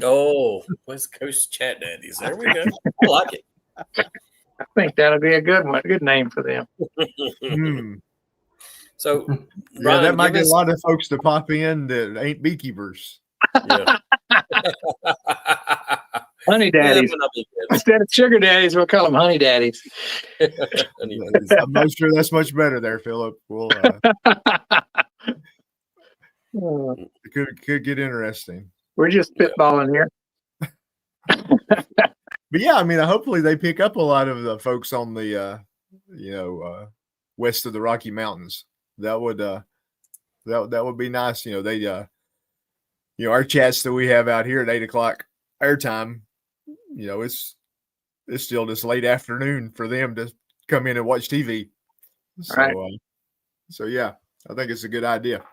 Oh, West Coast Chat Daddies. There we go. I like it. I think that'll be a good one. Good name for them. So, Yeah, Brian, that might give get us- a lot of folks to pop in that ain't beekeepers. Yeah. Honey daddies. Yeah, but I'll be good. Instead of sugar daddies, we'll call them honey daddies. I'm not sure that's much better there, Philip. We'll it could get interesting. We're just spitballing here. But yeah, I mean, hopefully they pick up a lot of the folks on the west of the Rocky Mountains. That would be nice. They our chats that we have out here at 8:00 our time, it's still just late afternoon for them to come in and watch TV. So, right. So yeah, I think it's a good idea.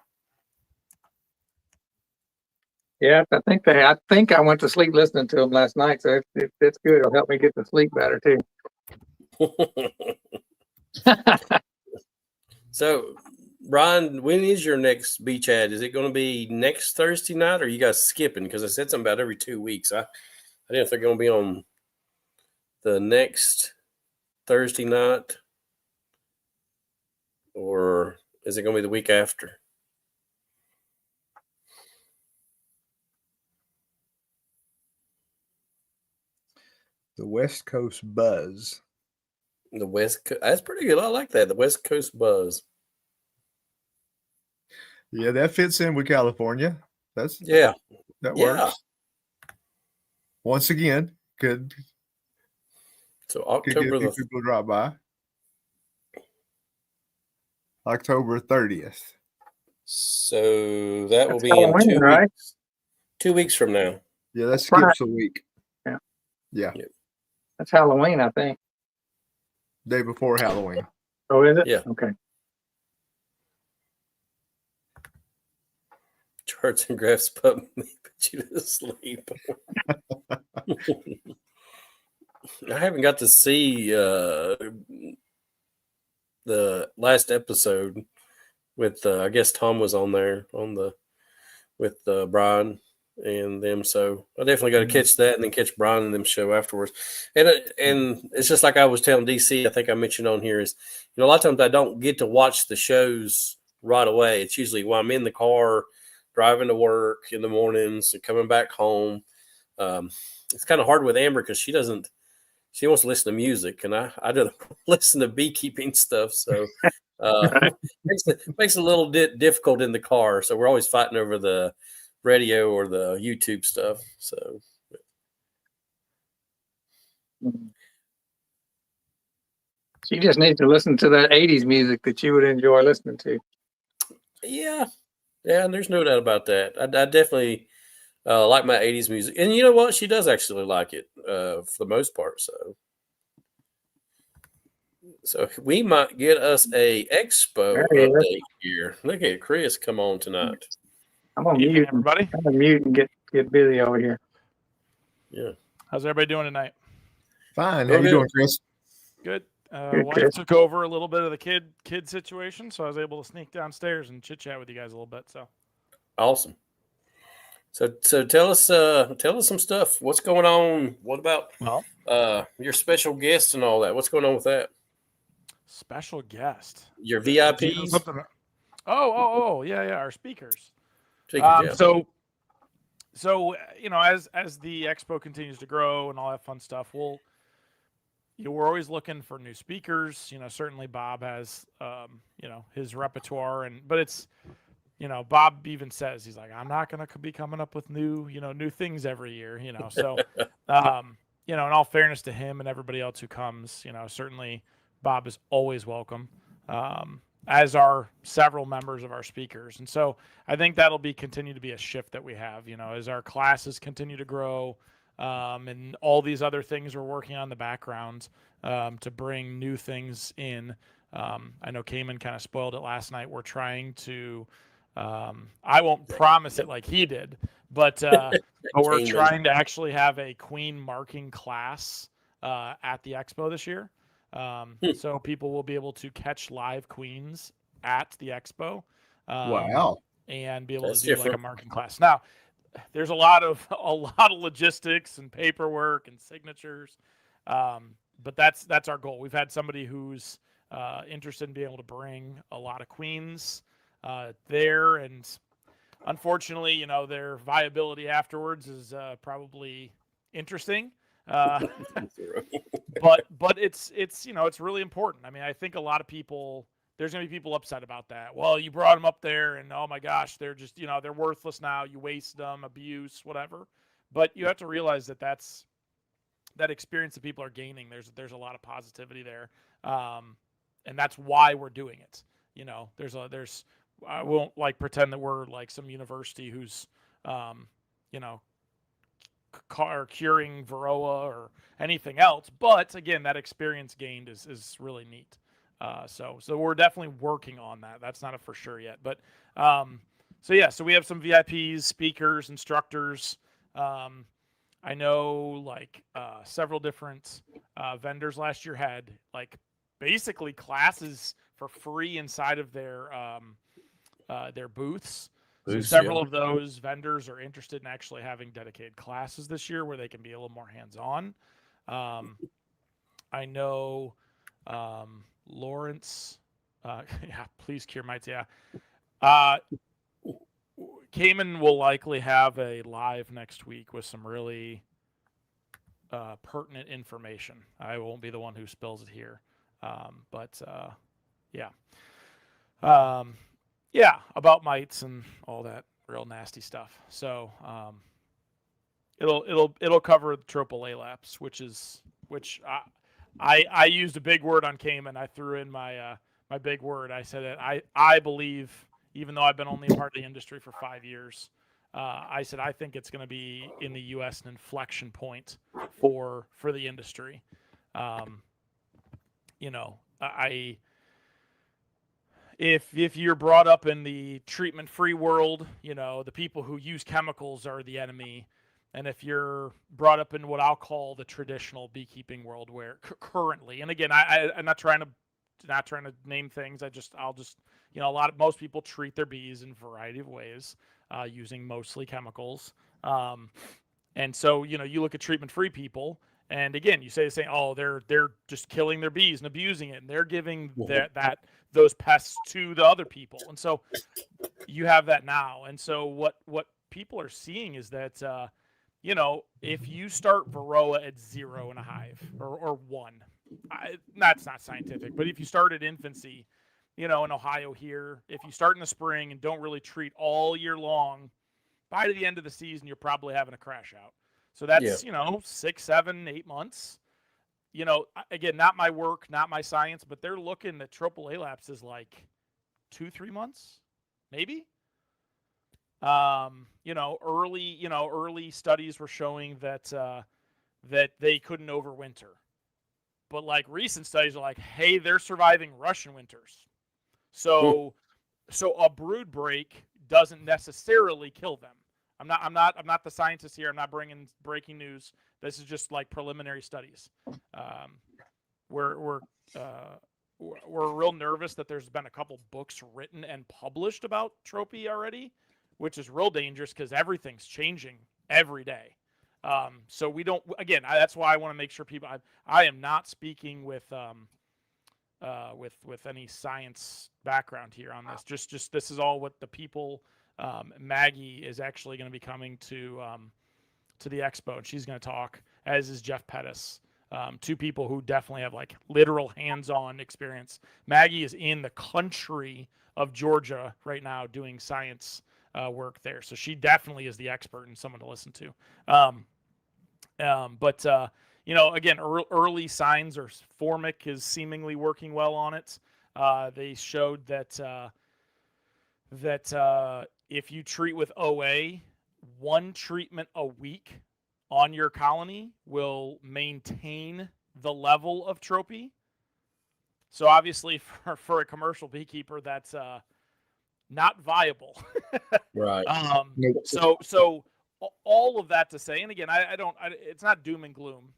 Yeah, I think I went to sleep listening to them last night, so it's good. It'll help me get to sleep better too. So, Brian, when is your next beach ad? Is it going to be next Thursday night, or are you guys skipping? Because I said something about every 2 weeks. I didn't know if they're going to be on the next Thursday night, or is it going to be the week after? The West Coast Buzz. The West Coast. That's pretty good. I like that. The West Coast Buzz. Yeah, that fits in with California. That works. Yeah. Once again, could So get October a few the people to drop by. October 30th. So that will That's be in Halloween, 2 right? weeks. 2 weeks from now. Yeah, that skips a week. Yeah. Yeah. That's Halloween, I think. Day before Halloween. Oh, is it? Yeah. Okay. Charts and graphs put you to sleep. I haven't got to see the last episode with I guess Tom was on there with Brian and them, so I definitely got to catch that and then catch Brian and them show afterwards. And it's just like I was telling DC, I think I mentioned on here is, a lot of times I don't get to watch the shows right away. It's usually while I'm in the car driving to work in the mornings and coming back home. It's kind of hard with Amber because she wants to listen to music, and I don't listen to beekeeping stuff. So makes it a little bit difficult in the car. So we're always fighting over the radio or the YouTube stuff. So She just needs to listen to that 80s music that you would enjoy listening to. yeah, and there's no doubt about that. I definitely like my 80s music, and you know what? She does actually like it for the most part. So we might get us a expo update here. Look at Chris come on tonight. I'm gonna mute everybody. I'm gonna mute and get busy over here. Yeah. How's everybody doing tonight? Fine. How you doing, Chris? Good. Good, Wife Chris. took over a little bit of the kid situation, so I was able to sneak downstairs and chit chat with you guys a little bit. So Awesome. So tell us some stuff. What's going on? What about your special guests and all that? What's going on with that? special guest. Your Do you know VIPs? something? Oh, yeah, our speakers. Yeah. So So as the expo continues to grow and all that fun stuff, we're always looking for new speakers. Certainly Bob has his repertoire, but it's Bob even says, he's like, I'm not going to be coming up with new things every year. So in all fairness to him and everybody else who comes, certainly Bob is always welcome. As are several members of our speakers. And so I think that'll continue to be a shift that we have, as our classes continue to grow, and all these other things we're working on in the background, to bring new things in. I know Cayman kind of spoiled it last night. We're trying to, I won't promise it like he did, but we're Cayman. trying to actually have a queen marking class at the expo this year. So people will be able to catch live queens at the expo, Wow. and be able That's to do like a different. marking class. Now, there's a lot of logistics and paperwork and signatures, but that's our goal. We've had somebody who's interested in being able to bring a lot of queens there, and unfortunately, their viability afterwards is probably interesting. But it's really important. I mean, I think a lot of people, there's gonna be people upset about that. Well, you brought them up there, and oh my gosh, they're just they're worthless now. You waste them, abuse, whatever. But you have to realize that experience that people are gaining. There's a lot of positivity there, and that's why we're doing it. There's I won't pretend that we're like some university who's curing varroa or anything else. But again, that experience gained is really neat. So we're definitely working on that. That's not a for sure yet. But so we have some VIPs, speakers, instructors. I know several different vendors last year had basically classes for free inside of their booths. So several of those vendors are interested in actually having dedicated classes this year where they can be a little more hands-on. I know Lawrence, yeah, please cure my yeah. Cayman will likely have a live next week with some really pertinent information. I won't be the one who spills it here, but yeah. Yeah, about mites and all that real nasty stuff. So it'll cover the tropolalaps, which I used a big word on Cayman. I threw in my my big word. I said that I believe, even though I've been only a part of the industry for 5 years, I said I think it's going to be in the U.S. an inflection point for the industry. If you're brought up in the treatment-free world, the people who use chemicals are the enemy. And if you're brought up in what I'll call the traditional beekeeping world, where currently, and again, I'm not trying to name things. I'll just most people treat their bees in a variety of ways, using mostly chemicals. And so you look at treatment-free people, and again, you say the same. Oh, they're just killing their bees and abusing it, and they're giving those pests to the other people. And so you have that now. And so what people are seeing is that if you start varroa at 0 in a hive or 1, that's not scientific, but if you start at infancy, in Ohio here, if you start in the spring and don't really treat all year long, by the end of the season, you're probably having a crash out. So that's, 6, 7, 8 months. Again, not my work, not my science, but they're looking at tropolalaps is 2-3 months, maybe. Early studies were showing that they couldn't overwinter. But recent studies are hey, they're surviving Russian winters. So a brood break doesn't necessarily kill them. I'm not the scientist here. I'm not bringing breaking news. This is just preliminary studies. We're real nervous that there's been a couple books written and published about tropy already, which is real dangerous because everything's changing every day. So we don't. Again, that's why I want to make sure people. I am not speaking with any science background here on this. Just this is all what the people Maggie is actually going to be coming to the expo, and she's going to talk, as is Jeff Pettis. Two people who definitely have like literal hands-on experience. Maggie is in the country of Georgia right now doing science work there, so she definitely is the expert and someone to listen to. But again, early signs are Formic is seemingly working well on it. They showed that if you treat with OA, one treatment a week on your colony will maintain the level of tropy. So obviously for a commercial beekeeper, that's not viable. Right. So all of that to say, and again, it's not doom and gloom.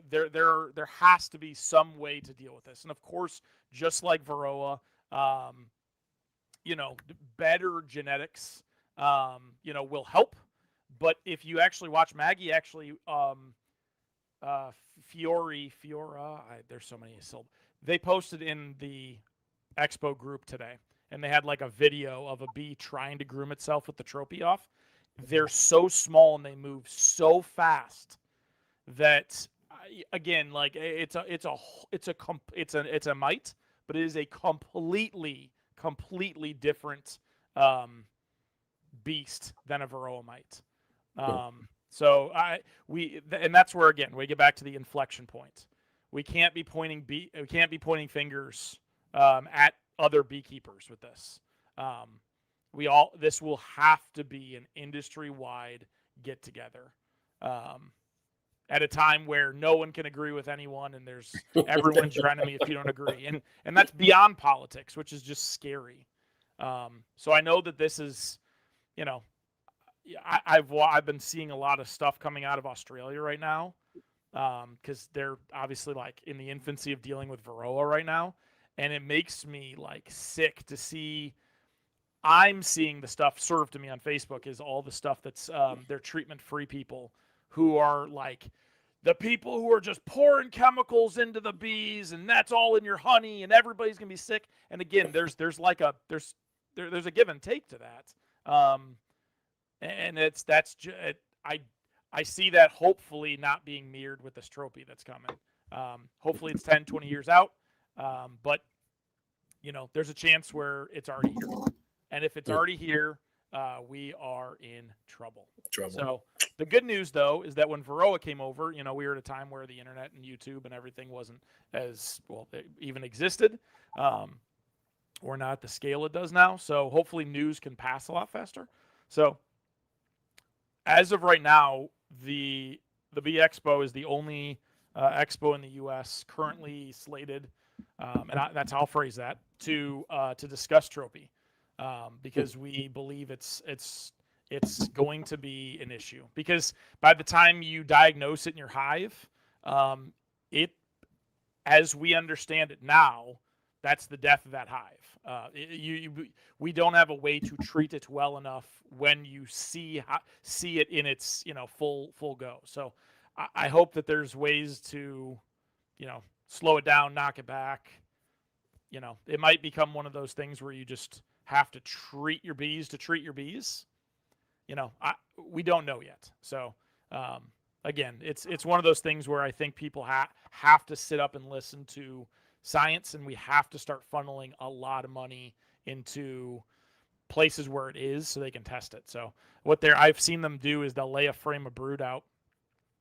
There has to be some way to deal with this. And of course, just like Varroa, better genetics, will help. But if you actually watch Maggie, Fiora, there's so many syllables. They posted in the Expo group today, and they had like a video of a bee trying to groom itself with the trophy off. They're so small and they move so fast that, again, like it's a mite, but it is a completely different beast than a Varroa mite. And that's where, again, we get back to the inflection point. We can't be pointing fingers at other beekeepers with this. This will have to be an industry-wide get together at a time where no one can agree with anyone, and everyone's your enemy if you don't agree, and that's beyond politics, which is just scary. So I know that this is, I've been seeing a lot of stuff coming out of Australia right now, because they're obviously like in the infancy of dealing with Varroa right now, and it makes me like sick to see. I'm seeing the stuff served to me on Facebook is all the stuff that's they're treatment-free people who are like the people who are just pouring chemicals into the bees, and that's all in your honey, and everybody's gonna be sick. And again, there's a give and take to that. And I see that hopefully not being mirrored with this trophy that's coming. Hopefully it's 10, 20 years out. But there's a chance where it's already here. And if it's already here, we are in trouble. So the good news, though, is that when Varroa came over, we were at a time where the internet and YouTube and everything wasn't as well, it even existed, or not at the scale it does now. So hopefully news can pass a lot faster. So as of right now, the Bee Expo is the only expo in the U.S. currently slated, and that's how I'll phrase that, to discuss trophy, because we believe it's going to be an issue. Because by the time you diagnose it in your hive, as we understand it now, that's the death of that hive. We don't have a way to treat it well enough when you see it in its full go. So I hope that there's ways to slow it down, knock it back. It might become one of those things where you just have to treat your bees to treat your bees. We don't know yet. So again, it's one of those things where I think people have to sit up and listen to science, and we have to start funneling a lot of money into places where it is so they can test it. So I've seen them do is they'll lay a frame of brood out,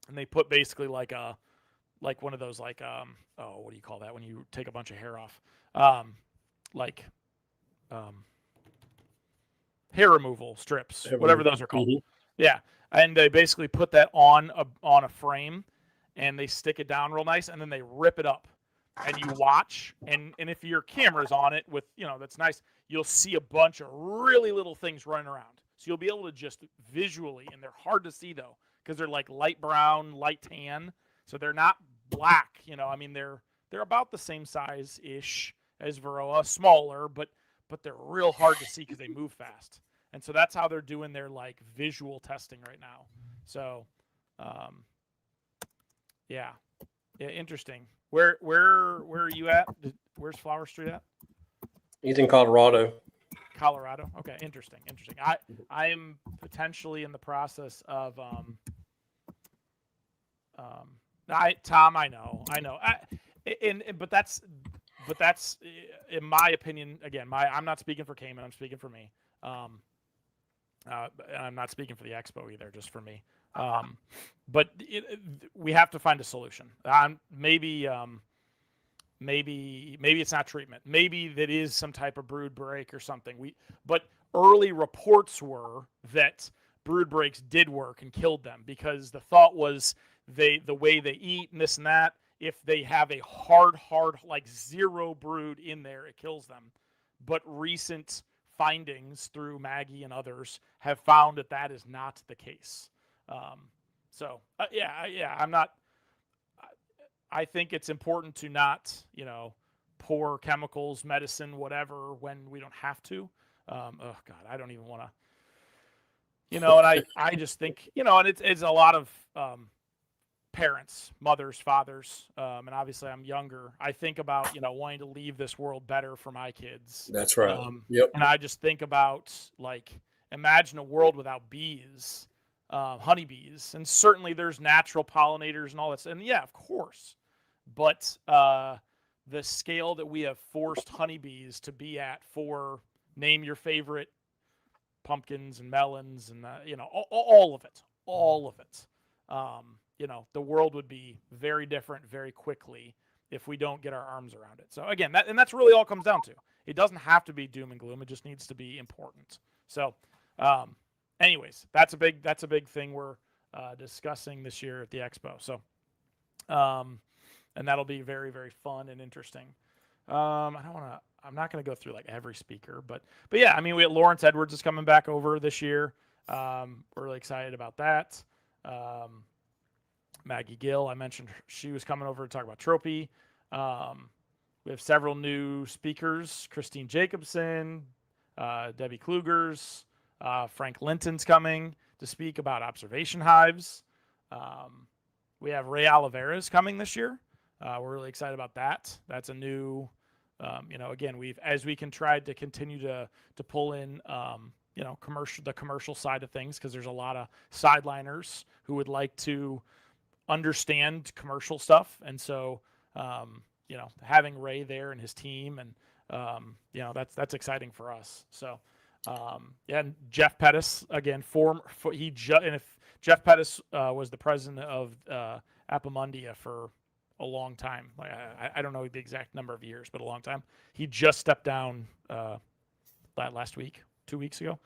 and they put basically like one of those what do you call that when you take a bunch of hair off? Hair removal strips, whatever those are called. Mm-hmm. Yeah. And they basically put that on a frame, and they stick it down real nice, and then they rip it up. And you watch, and if your camera's on it with, that's nice, you'll see a bunch of really little things running around. So you'll be able to just visually, and they're hard to see though, because they're like light brown, light tan. So they're not black, they're about the same size-ish as Varroa, smaller, but they're real hard to see because they move fast. And so that's how they're doing their like visual testing right now. So, yeah, interesting. Where are you at? Where's Flower Street at? He's in Colorado. Colorado. Okay, interesting. I am potentially in the process of Tom. I know. But that's in my opinion. Again, I'm not speaking for Cayman. I'm speaking for me. And I'm not speaking for the expo either. Just for me. But we have to find a solution. Maybe it's not treatment. Maybe that is some type of brood break or something. But early reports were that brood breaks did work and killed them, because the thought was the way they eat and this and that. If they have a hard like zero brood in there, it kills them. But recent findings through Maggie and others have found that is not the case. I'm not. I think it's important to not, pour chemicals, medicine, whatever, when we don't have to. Oh God, I don't even want to, and I just think, and it's a lot of parents, mothers, fathers, and obviously I'm younger. I think about, wanting to leave this world better for my kids. That's right. Yep. And I just think about, like, imagine a world without bees, honeybees, and certainly there's natural pollinators and all that. And yeah, of course. But the scale that we have forced honeybees to be at for, name your favorite pumpkins and melons and all of it. The world would be very different very quickly if we don't get our arms around it. So again, that's really all it comes down to. It doesn't have to be doom and gloom. It just needs to be important. So, anyways, that's a big thing we're discussing this year at the expo. So, and that'll be very, very fun and interesting. I'm not going to go through like every speaker, but yeah, I mean, we had Lawrence Edwards is coming back over this year. We're really excited about that. Maggie Gill, I mentioned she was coming over to talk about trophy. We have several new speakers: Christine Jacobson, Debbie Klugers, Frank Linton's coming to speak about observation hives. We have Ray Oliveira's coming this year. We're really excited about that. That's a new, again, we can try to continue to pull in, the commercial side of things, because there's a lot of sideliners who would like to understand commercial stuff. And so, having Ray there and his team, and, that's exciting for us. So, and Jeff Pettis, again, if Jeff Pettis was the president of Appamundia for a long time. Like, I don't know the exact number of years, but a long time. He just stepped down last week, 2 weeks ago.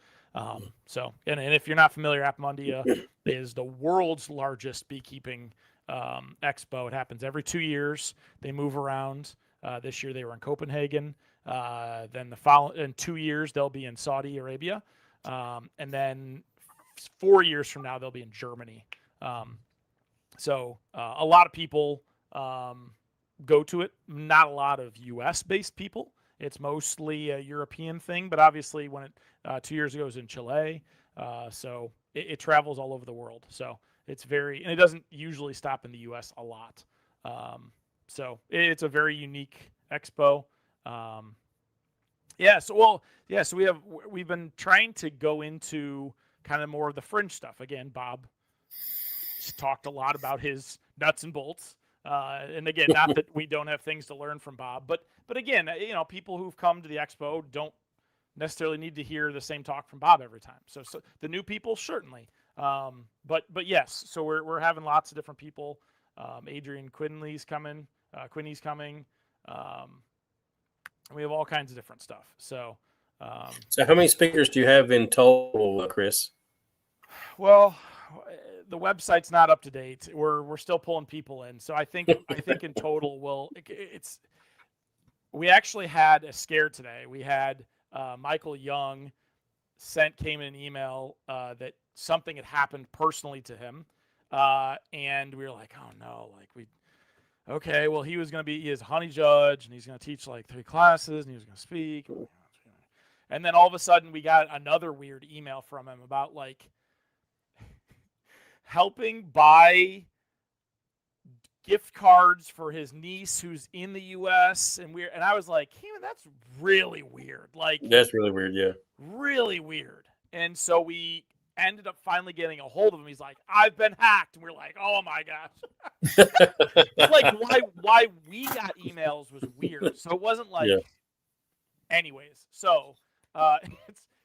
So, and if you're not familiar, Appamundia is the world's largest beekeeping expo. It happens every 2 years. They move around. This year they were in Copenhagen. Then in 2 years they'll be in Saudi Arabia, and then 4 years from now they'll be in Germany. So a lot of people go to it. Not a lot of U.S. based people. It's mostly a European thing, but obviously when 2 years ago it was in Chile, so it travels all over the world. So and it doesn't usually stop in the U.S. a lot. So it's a very unique expo. So we've been trying to go into kind of more of the fringe stuff. Again, Bob talked a lot about his nuts and bolts. And again, not that we don't have things to learn from Bob, but again, people who've come to the expo don't necessarily need to hear the same talk from Bob every time. So the new people, certainly. But yes, so we're having lots of different people. Adrian Quinney's coming. We have all kinds of different stuff. So how many speakers do you have in total, Chris? Well, the website's not up to date. We're still pulling people in. So I think in total we actually had a scare today. We had Michael Young came in an email that something had happened personally to him, and we were like, oh no, okay, well, he is a honey judge, and he's going to teach like 3 classes, and he was going to speak. And then all of a sudden we got another weird email from him about like helping buy gift cards for his niece who's in the U.S. and I was like, hey, man, that's really weird. Like, That's really weird. Yeah. really weird. And so we ended up finally getting a hold of him. He's like, I've been hacked. And we're like, oh my gosh. It's like why we got emails was weird. So it wasn't like, Yeah. anyways. So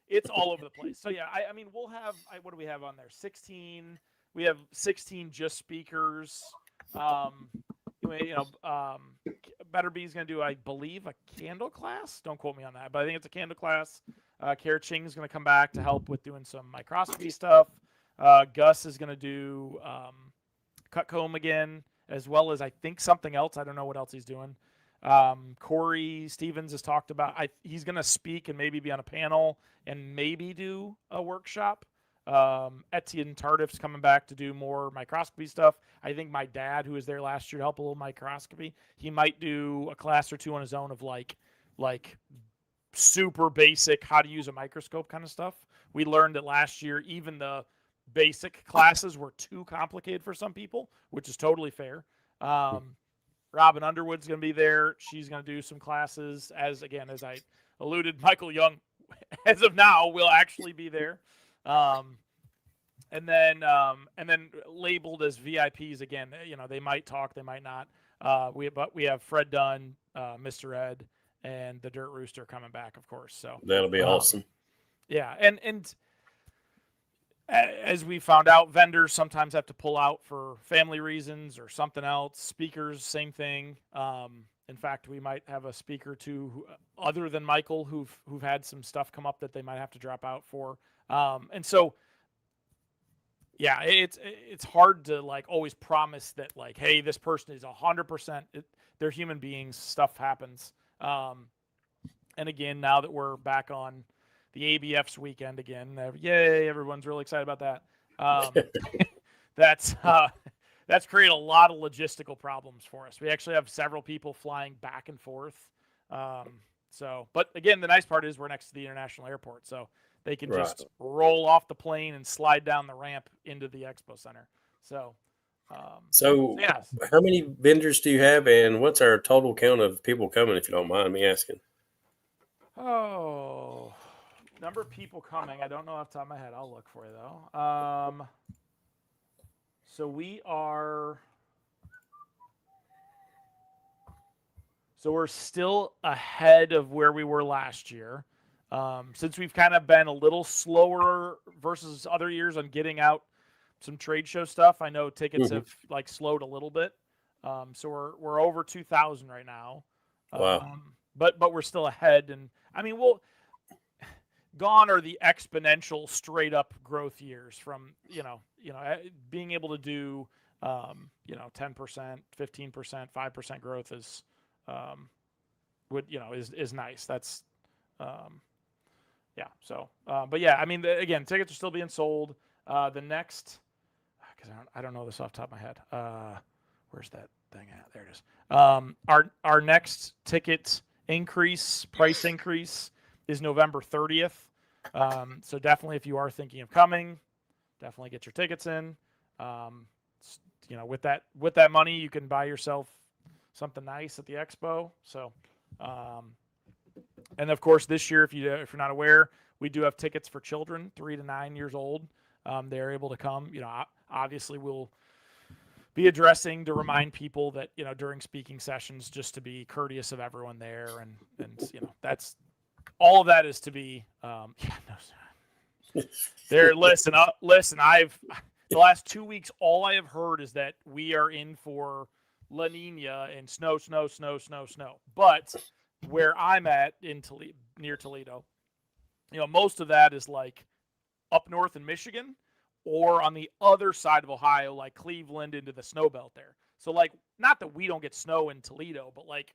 it's all over the place. So yeah, I mean, we'll have what do we have on there? 16. We have 16 just speakers. Better Be's going to do, I believe, a candle class. Don't quote me on that, but I think it's a candle class. Kara Ching is going to come back to help with doing some microscopy stuff. Gus is going to do cut comb again, as well as I think something else. I don't know what else he's doing. Corey Stevens has talked about, he's going to speak and maybe be on a panel and maybe do a workshop. Etienne Tardif's coming back to do more microscopy stuff. I think my dad, who was there last year to help a little microscopy, he might do a class or two on his own of like super basic how to use a microscope kind of stuff. We learned that last year even the basic classes were too complicated for some people, which is totally fair. Robin Underwood's going to be there. She's going to do some classes. As I alluded, Michael Young, as of now, will actually be there. And then labeled as VIPs again. They might talk, they might not. We have Fred Dunn, Mr. Ed, and the Dirt Rooster coming back, of course. So That'll be awesome. Yeah, and as we found out, vendors sometimes have to pull out for family reasons or something else. Speakers, same thing. In fact, we might have a speaker too, other than Michael, who've had some stuff come up that they might have to drop out for. And so, yeah, it's hard to like always promise that like, hey, this person is 100%. They're human beings. Stuff happens. And again, now that we're back on the ABF's weekend again, yay! Everyone's really excited about that. That's created a lot of logistical problems for us. We actually have several people flying back and forth. But again, the nice part is we're next to the international airport, so they can just roll off the plane and slide down the ramp into the expo center. So yeah. How many vendors do you have, and what's our total count of people coming, if you don't mind me asking? Oh, number of people coming. I don't know off the top of my head. I'll look for you though. So we're still ahead of where we were last year. Since we've kind of been a little slower versus other years on getting out some trade show stuff, I know tickets have like slowed a little bit. So we're over 2,000 right now. Wow. But we're still ahead, and I mean, gone are the exponential straight up growth years from being able to do 10%, 15%, 5% growth is is nice. That's yeah. So but yeah, I mean, again, tickets are still being sold. The next, because I don't know this off the top of my head. Where's that thing at? There it is. Our next ticket price increase is November 30th. So definitely, if you are thinking of coming, definitely get your tickets in. With that money, you can buy yourself something nice at the expo. So, and of course, this year, if you're not aware, we do have tickets for children 3 to 9 years old. They're able to come. Obviously, we'll be addressing to remind people that during speaking sessions, just to be courteous of everyone there, and that's all of that is to be. There, listen. The last 2 weeks, all I have heard is that we are in for La Nina and snow. But where I'm at in Toledo, near Toledo, most of that is like up north in Michigan or on the other side of Ohio, like Cleveland into the snow belt there. So like, not that we don't get snow in Toledo, but like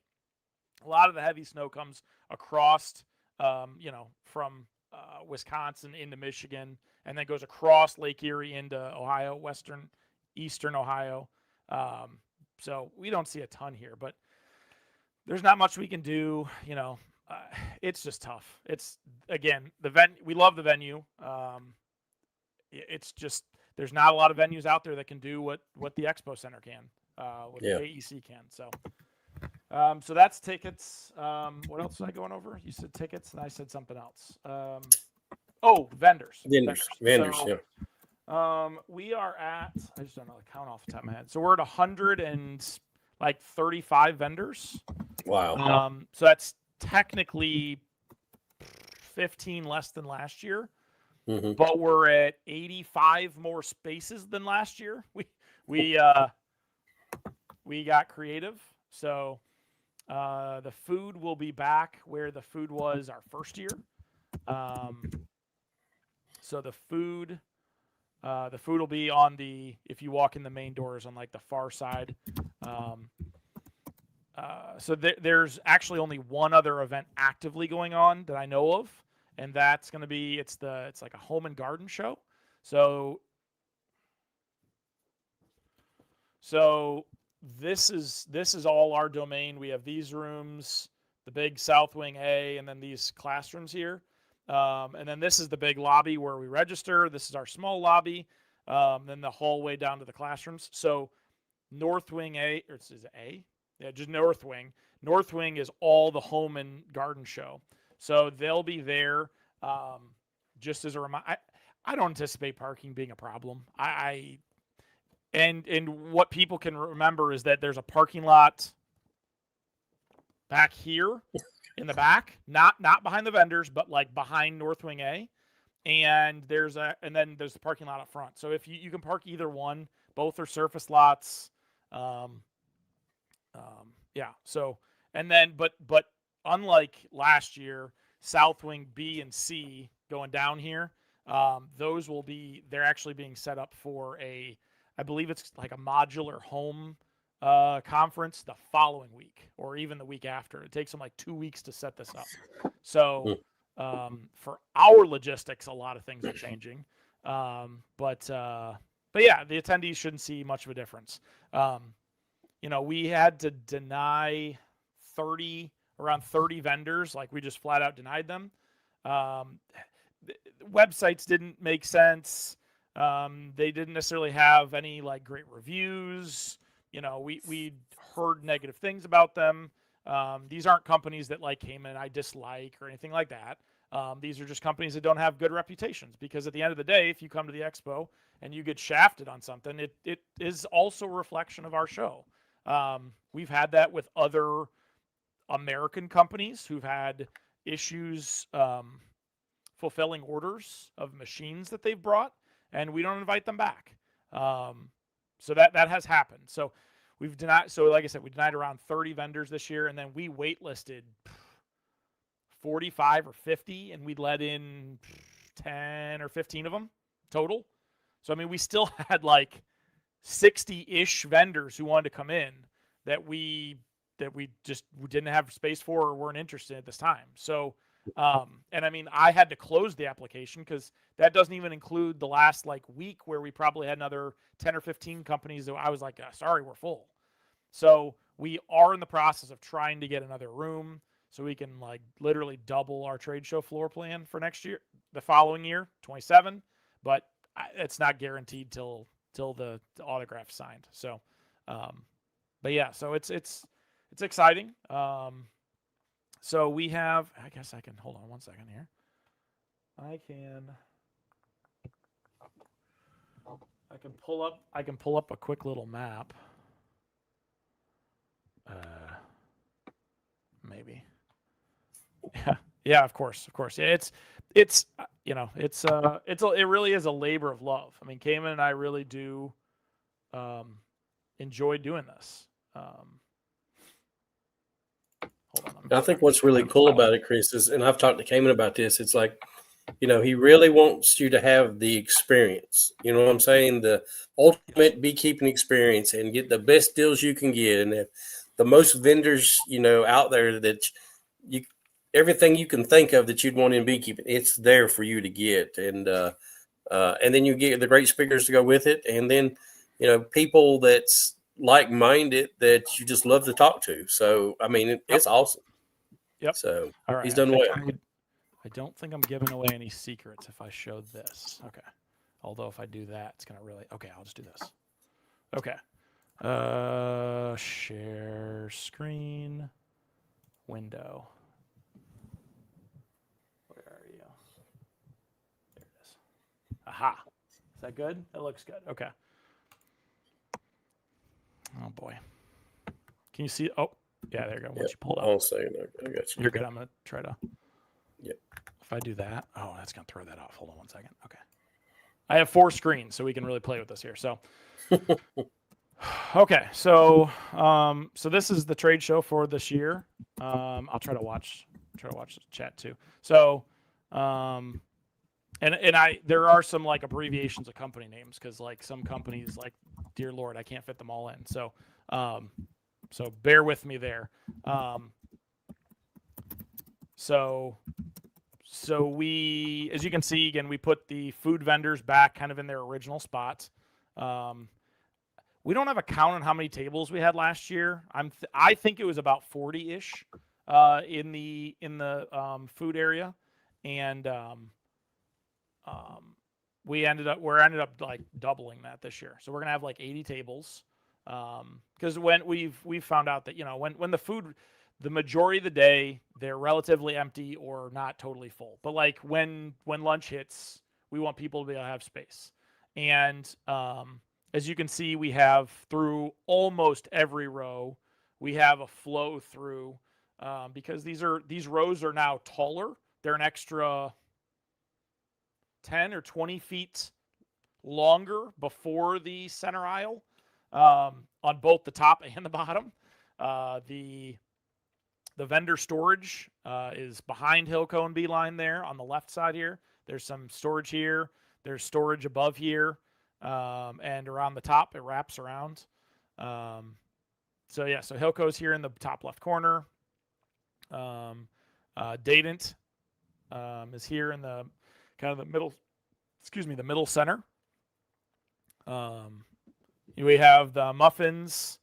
a lot of the heavy snow comes across, from Wisconsin into Michigan, and then goes across Lake Erie into Ohio, eastern Ohio. So we don't see a ton here, but there's not much we can do. It's just tough. It's, again, we love the venue. It's just, there's not a lot of venues out there that can do what the Expo Center can. with Yeah. AEC can. So, so that's tickets. What else was I going over? You said tickets, and I said something else. Oh, vendors. Vendors. So, Yeah. we are at, I just don't know the count off the top of my head. So we're at 135 vendors. Wow. So that's technically 15 less than last year, Mm-hmm. but we're at 85 more spaces than last year. We got creative. So the food will be back where the food was our first year. So the food will be on if you walk in the main doors on like the far side. So there's actually only one other event actively going on that I know of, and that's going to be it's like a home and garden show. So this is all our domain. We have these rooms, the big South Wing A, and then these classrooms here. And then this is the big lobby where we register. This is our small lobby. Then the hallway down to the classrooms. So North Wing A, or is it A? Yeah, just North Wing. North Wing is all the home and garden show. So they'll be there. Just as a reminder, I don't anticipate parking being a problem. And what people can remember is that there's a parking lot back here in the back, not behind the vendors, but like behind North Wing A. And then there's the parking lot up front. So if you can park either one, both are surface lots. Yeah. So, and then, but unlike last year, South Wing B and C going down here, they're actually being set up for I believe it's like a modular home conference the following week or even the week after. It takes them like 2 weeks to set this up. So for our logistics, a lot of things are changing. But yeah, the attendees shouldn't see much of a difference. We had to deny around 30 vendors. Like we just flat out denied them. Websites didn't make sense. They didn't necessarily have any like great reviews. We heard negative things about them. These aren't companies that like came in I dislike or anything like that. These are just companies that don't have good reputations because at the end of the day, if you come to the expo and you get shafted on something, it is also a reflection of our show. We've had that with other American companies who've had issues fulfilling orders of machines that they've brought, and we don't invite them back. So that has happened. So we've denied. So like I said, we denied around 30 vendors this year, and then we waitlisted 45 or 50, and we let in 10 or 15 of them total. So I mean, we still had like 60-ish vendors who wanted to come in that we didn't have space for or weren't interested at this time. So, and I mean, I had to close the application because that doesn't even include the last like week where we probably had another 10 or 15 companies that I was like, sorry, we're full. So we are in the process of trying to get another room so we can like literally double our trade show floor plan for next year, the following year, 27. But it's not guaranteed till the autograph's signed. So, but yeah, so it's exciting. So we have, I guess I can hold on 1 second here. I can pull up a quick little map. Maybe. Yeah, of course. Yeah, it really is a labor of love. I mean, Cayman and I really do enjoy doing this. Hold on. I think what's really cool about it, Chris, is, and I've talked to Cayman about this, it's like, he really wants you to have the experience. You know what I'm saying? The ultimate beekeeping experience and get the best deals you can get. And the most vendors, out there that everything you can think of that you'd want in beekeeping, it's there for you to get. And then you get the great speakers to go with it. And then, people that's like-minded that you just love to talk to. So, I mean, it's awesome. Yep. So all right, he's done well. I don't think I'm giving away any secrets if I show this. Okay. Although if I do that, it's going to really, okay, I'll just do this. Okay. Share screen window. Where are you? There it is. Aha. Is that good? That looks good. Okay. Oh boy. Can you see? Oh, yeah, there you go. Once you pull it up. I'll say, I got you. You're good. I'm going to try to. Yep. If I do that. Oh, that's going to throw that off. Hold on one second. Okay. I have 4 screens, so we can really play with this here. So, okay. So this is the trade show for this year. I'll try to watch the chat too. So, and there are some like abbreviations of company names because like some companies, like, dear Lord, I can't fit them all in. So, so bear with me there. So we, as you can see, again, we put the food vendors back kind of in their original spots. We don't have a count on how many tables we had last year. I think it was about 40-ish in the food area, and we're ended up like doubling that this year. So we're gonna have like 80 tables, because when we've found out that when the food, the majority of the day they're relatively empty or not totally full. But like when lunch hits, we want people to be able to have space. And as you can see, we have through almost every row, we have a flow through because these rows are now taller. They're an extra 10 or 20 feet longer before the center aisle on both the top and the bottom. The vendor storage is behind Hilco and Beeline there on the left side here. There's some storage here. There's storage above here. And around the top, it wraps around. So Hilco's here in the top left corner. Dadant is here in the kind of the middle, the middle center. We have the muffins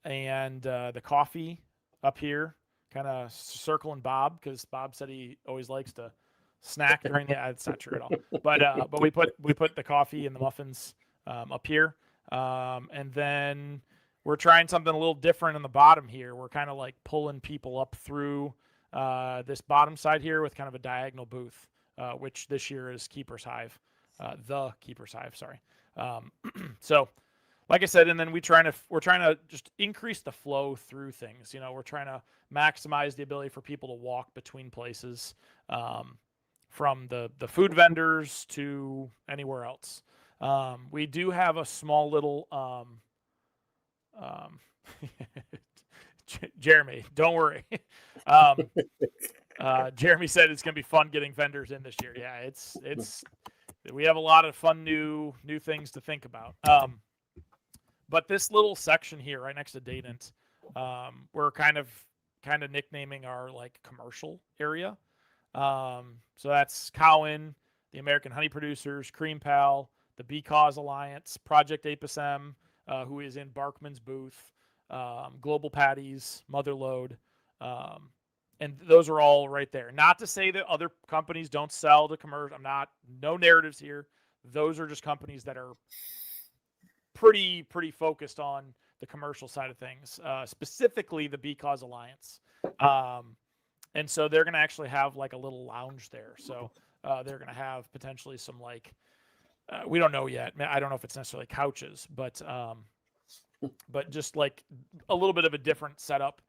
and the coffee up here, kind of circling Bob, because Bob said he always likes to snack during the. It's not true at all. But we put the coffee and the muffins up here, and then we're trying something a little different in the bottom here. We're kind of like pulling people up through this bottom side here with kind of a diagonal booth, which this year is Keeper's Hive, the Keeper's Hive. Sorry. So, like I said, and then we're trying to just increase the flow through things. We're trying to maximize the ability for people to walk between places, from the food vendors to anywhere else. We do have a small little Jeremy, don't worry. Jeremy said it's going to be fun getting vendors in this year. Yeah, it's we have a lot of fun new things to think about. But this little section here, right next to Dadant, we're kind of nicknaming our like commercial area. So that's Cowan, the American Honey Producers, Cream Pal, the Bee Cause Alliance, Project APSM, who is in Barkman's booth, Global Patties, Motherlode, and those are all right there. Not to say that other companies don't sell to commercial. No narratives here. Those are just companies that are pretty focused on the commercial side of things, specifically the Bee Cause Alliance. And so they're going to actually have like a little lounge there. So they're going to have potentially some like, we don't know yet. I don't know if it's necessarily couches, but just like a little bit of a different setup,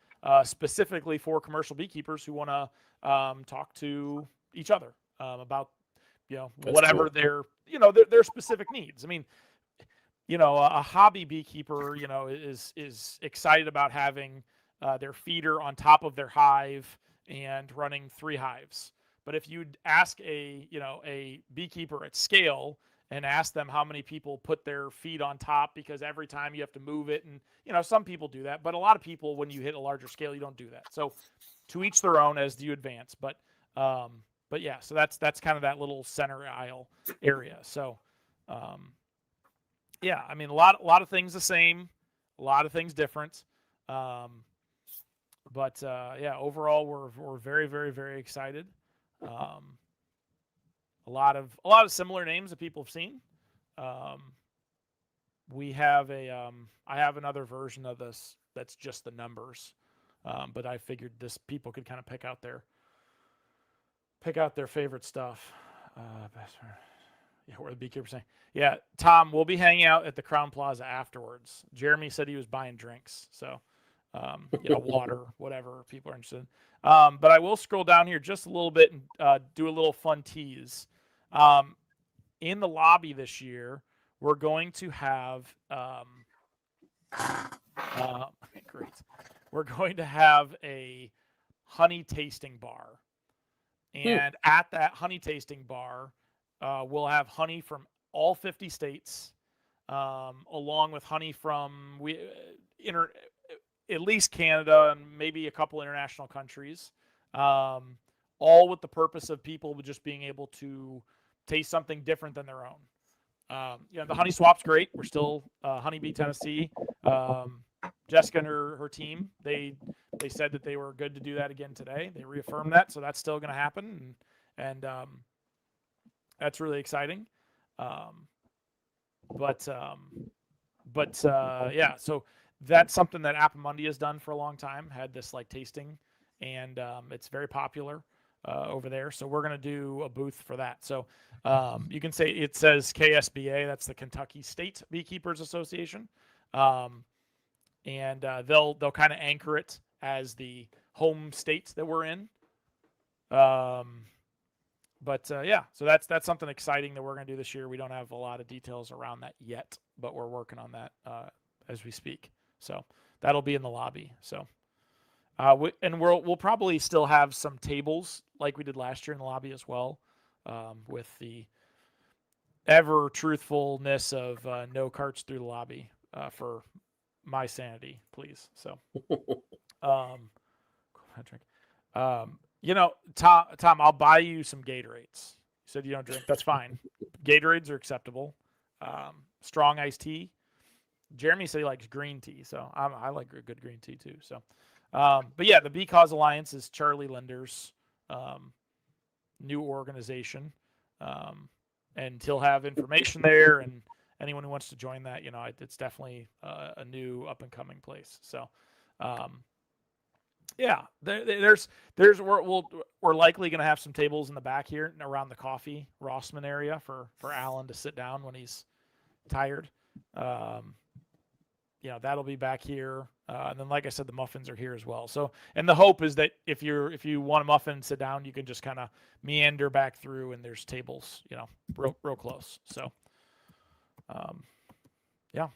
specifically for commercial beekeepers who want to talk to each other about, whatever cool. their specific needs. I mean, a hobby beekeeper, is excited about having their feeder on top of their hive and running 3 hives. But if you ask a beekeeper at scale and ask them how many people put their feed on top, because every time you have to move it, and some people do that, but a lot of people, when you hit a larger scale, you don't do that. So to each their own as you advance. But yeah, so that's kind of that little center aisle area. So yeah, I mean, a lot of things the same, a lot of things different. But yeah, overall, we're very, very, very excited. A lot of similar names that people have seen. we have I have another version of this that's just the numbers, but I figured people could kind of pick out their favorite stuff. Yeah, what the beekeeper saying? Yeah, Tom, we'll be hanging out at the Crown Plaza afterwards. Jeremy said he was buying drinks, so water, whatever people are interested in. But I will scroll down here just a little bit and do a little fun tease. In the lobby this year, we're going to have great. We're going to have a honey tasting bar, and at that honey tasting bar, we'll have honey from all 50 states, along with honey from at least Canada and maybe a couple international countries, all with the purpose of people just being able to taste something different than their own. The honey swap's great. We're still Honeybee Tennessee. Jessica and her team, they said that they were good to do that again today. They reaffirmed that, so that's still going to happen, and that's really exciting. Yeah, so that's something that Appamundi has done for a long time. Had this like tasting, and it's very popular over there. So we're going to do a booth for that. So you can say it says KSBA. That's the Kentucky State Beekeepers Association, and they'll kind of anchor it as the home state that we're in. Yeah, so that's something exciting that we're going to do this year. We don't have a lot of details around that yet, but we're working on that as we speak. So that'll be in the lobby. So, we'll probably still have some tables like we did last year in the lobby as well, with the ever truthfulness of no carts through the lobby for my sanity, please. So, Tom, I'll buy you some Gatorades. You said you don't drink. That's fine. Gatorades are acceptable. Strong iced tea. Jeremy said he likes green tea, so I like a good green tea too. So, but yeah, the Bee Cause Alliance is Charlie Linder's new organization, and he'll have information there. And anyone who wants to join that, it's definitely a new up and coming place. So, yeah, we're likely going to have some tables in the back here around the coffee Rossman area for Alan to sit down when he's tired. That'll be back here. And then, like I said, the muffins are here as well. So, and the hope is that if you want a muffin, sit down, you can just kind of meander back through, and there's tables, real close. So, yeah,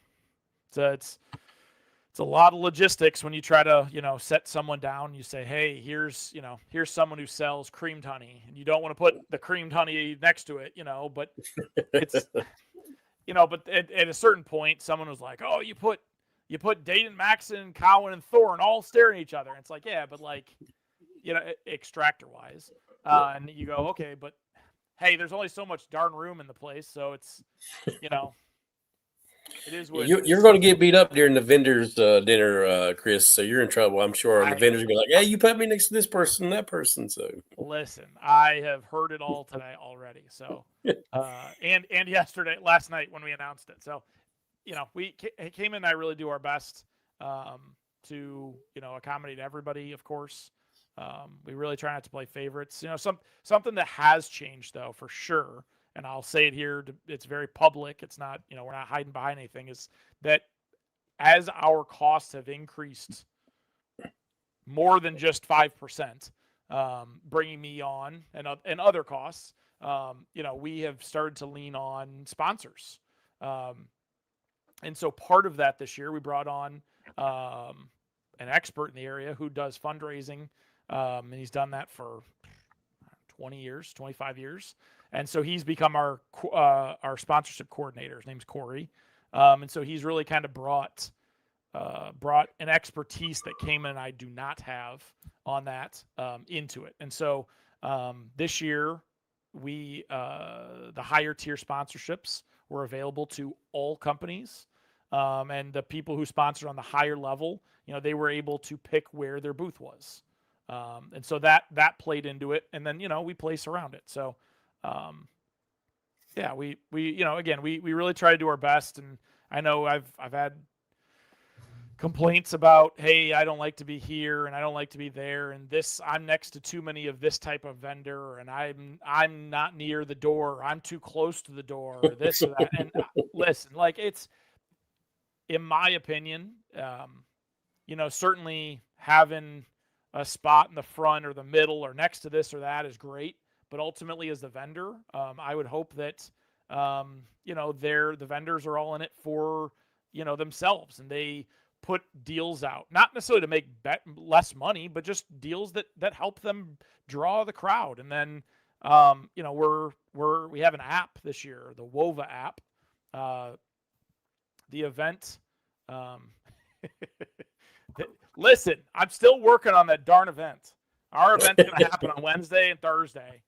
so it's a lot of logistics when you try to, set someone down. You say, hey, here's someone who sells creamed honey, and you don't want to put the creamed honey next to it, but it's, but at a certain point, someone was like, oh, you put Dayton, Maxon, Cowan, and Thorne all staring at each other. And it's like, yeah, but like, extractor wise, and you go, okay, but hey, there's only so much darn room in the place. So it's, it is what you're going to get beat up during the vendors dinner, Chris. So you're in trouble, I'm sure. And the vendors will be like, "Hey, you put me next to this person, that person." So listen, I have heard it all today already. So, and last night when we announced it. So, we came in. And I really do our best to accommodate everybody. Of course, we really try not to play favorites. Something that has changed though for sure. And I'll say it here, it's very public. It's not, we're not hiding behind anything, is that as our costs have increased more than just 5%, bringing me on and other costs, we have started to lean on sponsors. And so part of that this year, we brought on an expert in the area who does fundraising, and he's done that for 20 years, 25 years. And so he's become our sponsorship coordinator. His name's Corey. And so he's really kind of brought an expertise that Cayman and I do not have on that into it. And so this year, the higher tier sponsorships were available to all companies. And the people who sponsored on the higher level, they were able to pick where their booth was. And so that played into it. And then, we place around it. So, yeah, we again, we really try to do our best. And I know I've had complaints about, hey, I don't like to be here and I don't like to be there, and this, I'm next to too many of this type of vendor, and I'm not near the door, I'm too close to the door, or this or that. And listen, like, it's, in my opinion, certainly having a spot in the front or the middle or next to this or that is great, but ultimately as the vendor, I would hope that the vendors are all in it for themselves, and they put deals out, not necessarily to make less money, but just deals that help them draw the crowd. And then we have an app this year, the WOVA app. The event, listen, I'm still working on that darn event. Our event's going to happen on Wednesday and Thursday.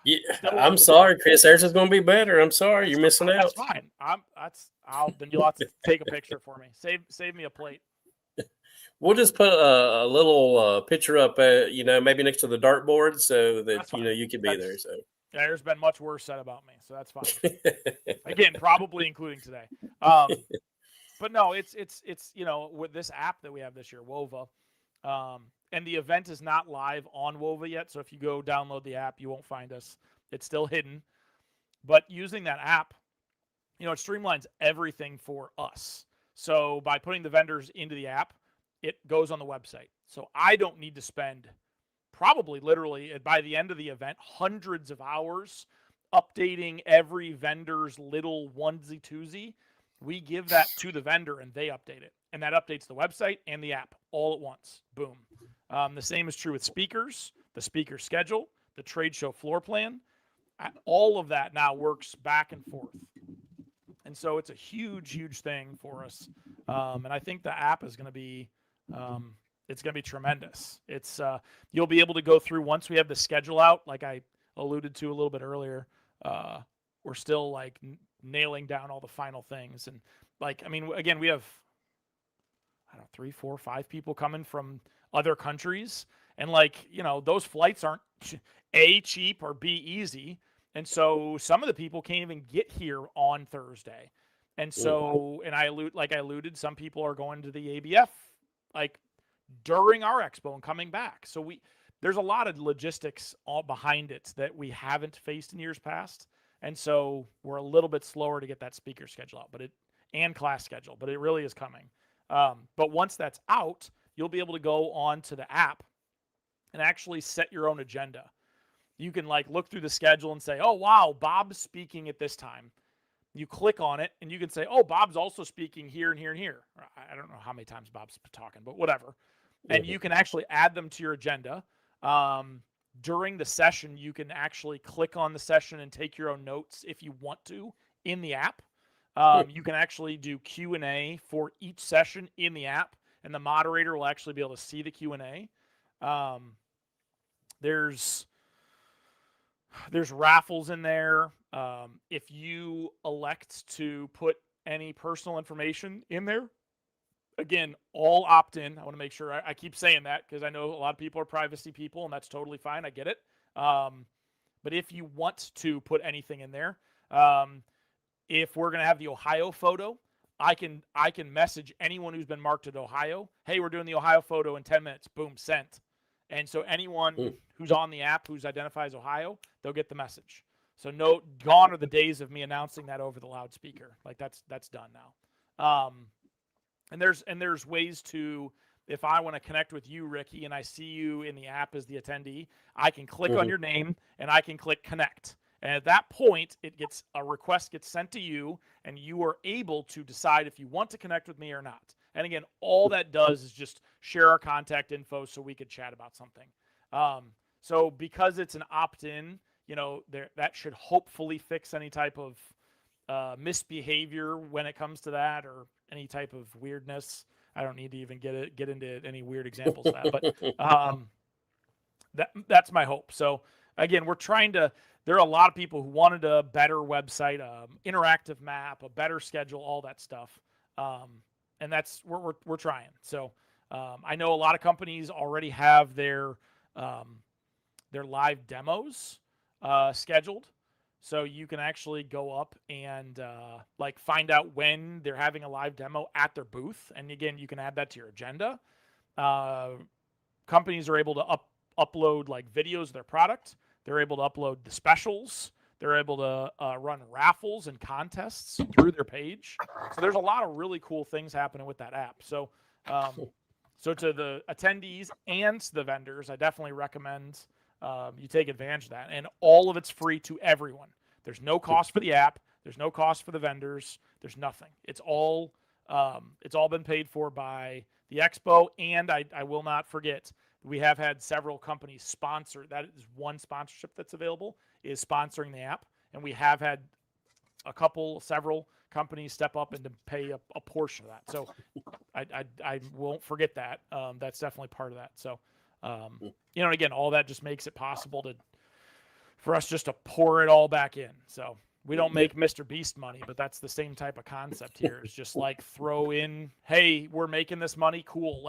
Yeah, I'm sorry, Chris. Theirs is going to be better. I'm sorry, you're missing out. That's fine. Then you'll have to take a picture for me. Save me a plate. We'll just put a little picture up, maybe next to the dartboard, so that you could be there. So yeah, there's been much worse said about me, so that's fine. Again, probably including today. But no, it's with this app that we have this year, WOVA, and the event is not live on WOVA yet. So if you go download the app, you won't find us. It's still hidden. But using that app, it streamlines everything for us. So by putting the vendors into the app, it goes on the website. So I don't need to spend probably literally by the end of the event hundreds of hours updating every vendor's little onesie twosie. We give that to the vendor and they update it. And that updates the website and the app all at once. Boom. The same is true with speakers, the speaker schedule, the trade show floor plan. All of that now works back and forth. And so it's a huge, huge thing for us. And I think the app is going to be, it's going to be tremendous. It's you'll be able to go through once we have the schedule out, like I alluded to a little bit earlier. We're still like nailing down all the final things. And again, we have, 3, 4, 5 people coming from other countries. And those flights aren't A, cheap, or B, easy. And so some of the people can't even get here on Thursday. And so, and I alluded, some people are going to the ABF during our expo and coming back. So there's a lot of logistics all behind it that we haven't faced in years past. And so we're a little bit slower to get that speaker schedule out, and class schedule, but it really is coming. But once that's out, you'll be able to go on to the app and actually set your own agenda. You can look through the schedule and say, oh, wow, Bob's speaking at this time. You click on it and you can say, oh, Bob's also speaking here and here and here. I don't know how many times Bob's talking, but whatever. And you can actually add them to your agenda. During the session, you can actually click on the session and take your own notes if you want to in the app. You can actually do Q&A for each session in the app, and the moderator will actually be able to see the Q&A. There's raffles in there. If you elect to put any personal information in there, again, all opt-in. I want to make sure I keep saying that because I know a lot of people are privacy people, and that's totally fine. I get it. But if you want to put anything in there, if we're going to have the Ohio photo, I can message anyone who's been marked at Ohio. Hey, we're doing the Ohio photo in 10 minutes. Boom, sent. And so anyone who's on the app who's identifies Ohio, they'll get the message. So gone are the days of me announcing that over the loudspeaker. That's done now. And there's ways to, if I want to connect with you, Ricky, and I see you in the app as the attendee, I can click on your name and I can click connect. And at that point, a request gets sent to you, and you are able to decide if you want to connect with me or not. And again, all that does is just share our contact info so we could chat about something. So because it's an opt-in, that should hopefully fix any type of misbehavior when it comes to that, or any type of weirdness. I don't need to even get into any weird examples of that, but that's my hope. So again, there are a lot of people who wanted a better website, interactive map, a better schedule, all that stuff. And that's we're trying. So I know a lot of companies already have their live demos scheduled. So you can actually go up and like find out when they're having a live demo at their booth. And again, you can add that to your agenda. Companies are able to upload like videos of their product. They're able to upload the specials. They're able to run raffles and contests through their page. So there's a lot of really cool things happening with that app. So, so to the attendees and the vendors, I definitely recommend you take advantage of that. And all of it's free to everyone. There's no cost for the app. There's no cost for the vendors. There's nothing. It's all been paid for by the expo. And I will not forget, we have had several companies sponsor. That is one sponsorship that's available, is sponsoring the app. And we have had several companies step up and to pay a portion of that. So I won't forget that. That's definitely part of that. So, you know, and again, all that just makes it possible for us just to pour it all back in. So we don't make Mr. Beast money, but that's the same type of concept here. It's just like throw in, hey, we're making this money. Cool.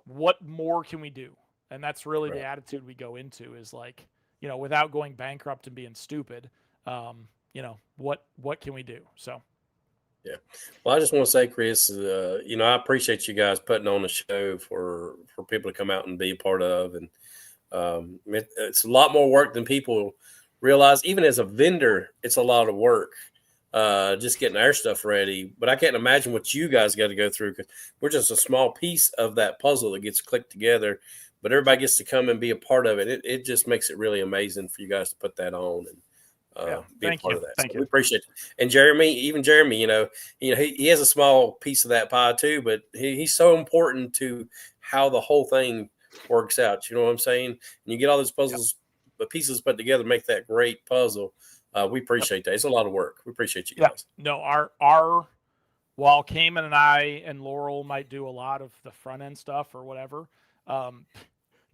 What more can we do? And that's really the attitude we go into, is like, you know, without going bankrupt and being stupid, you know, what can we do? So. Yeah. Well, I just want to say, Chris, you know, I appreciate you guys putting on a show for people to come out and be a part of. And it's a lot more work than people realize. Even as a vendor, it's a lot of work just getting our stuff ready. But I can't imagine what you guys got to go through, because we're just a small piece of that puzzle that gets clicked together. But everybody gets to come and be a part of it. It just makes it really amazing for you guys to put that on and be a part of that. Thank you. We appreciate it. And Jeremy, you know, he has a small piece of that pie too, but he's so important to how the whole thing works out. You know what I'm saying? And you get all those puzzles, the pieces put together, make that great puzzle. We appreciate that. It's a lot of work. We appreciate you guys. No, our while Cayman and I and Laurel might do a lot of the front end stuff or whatever,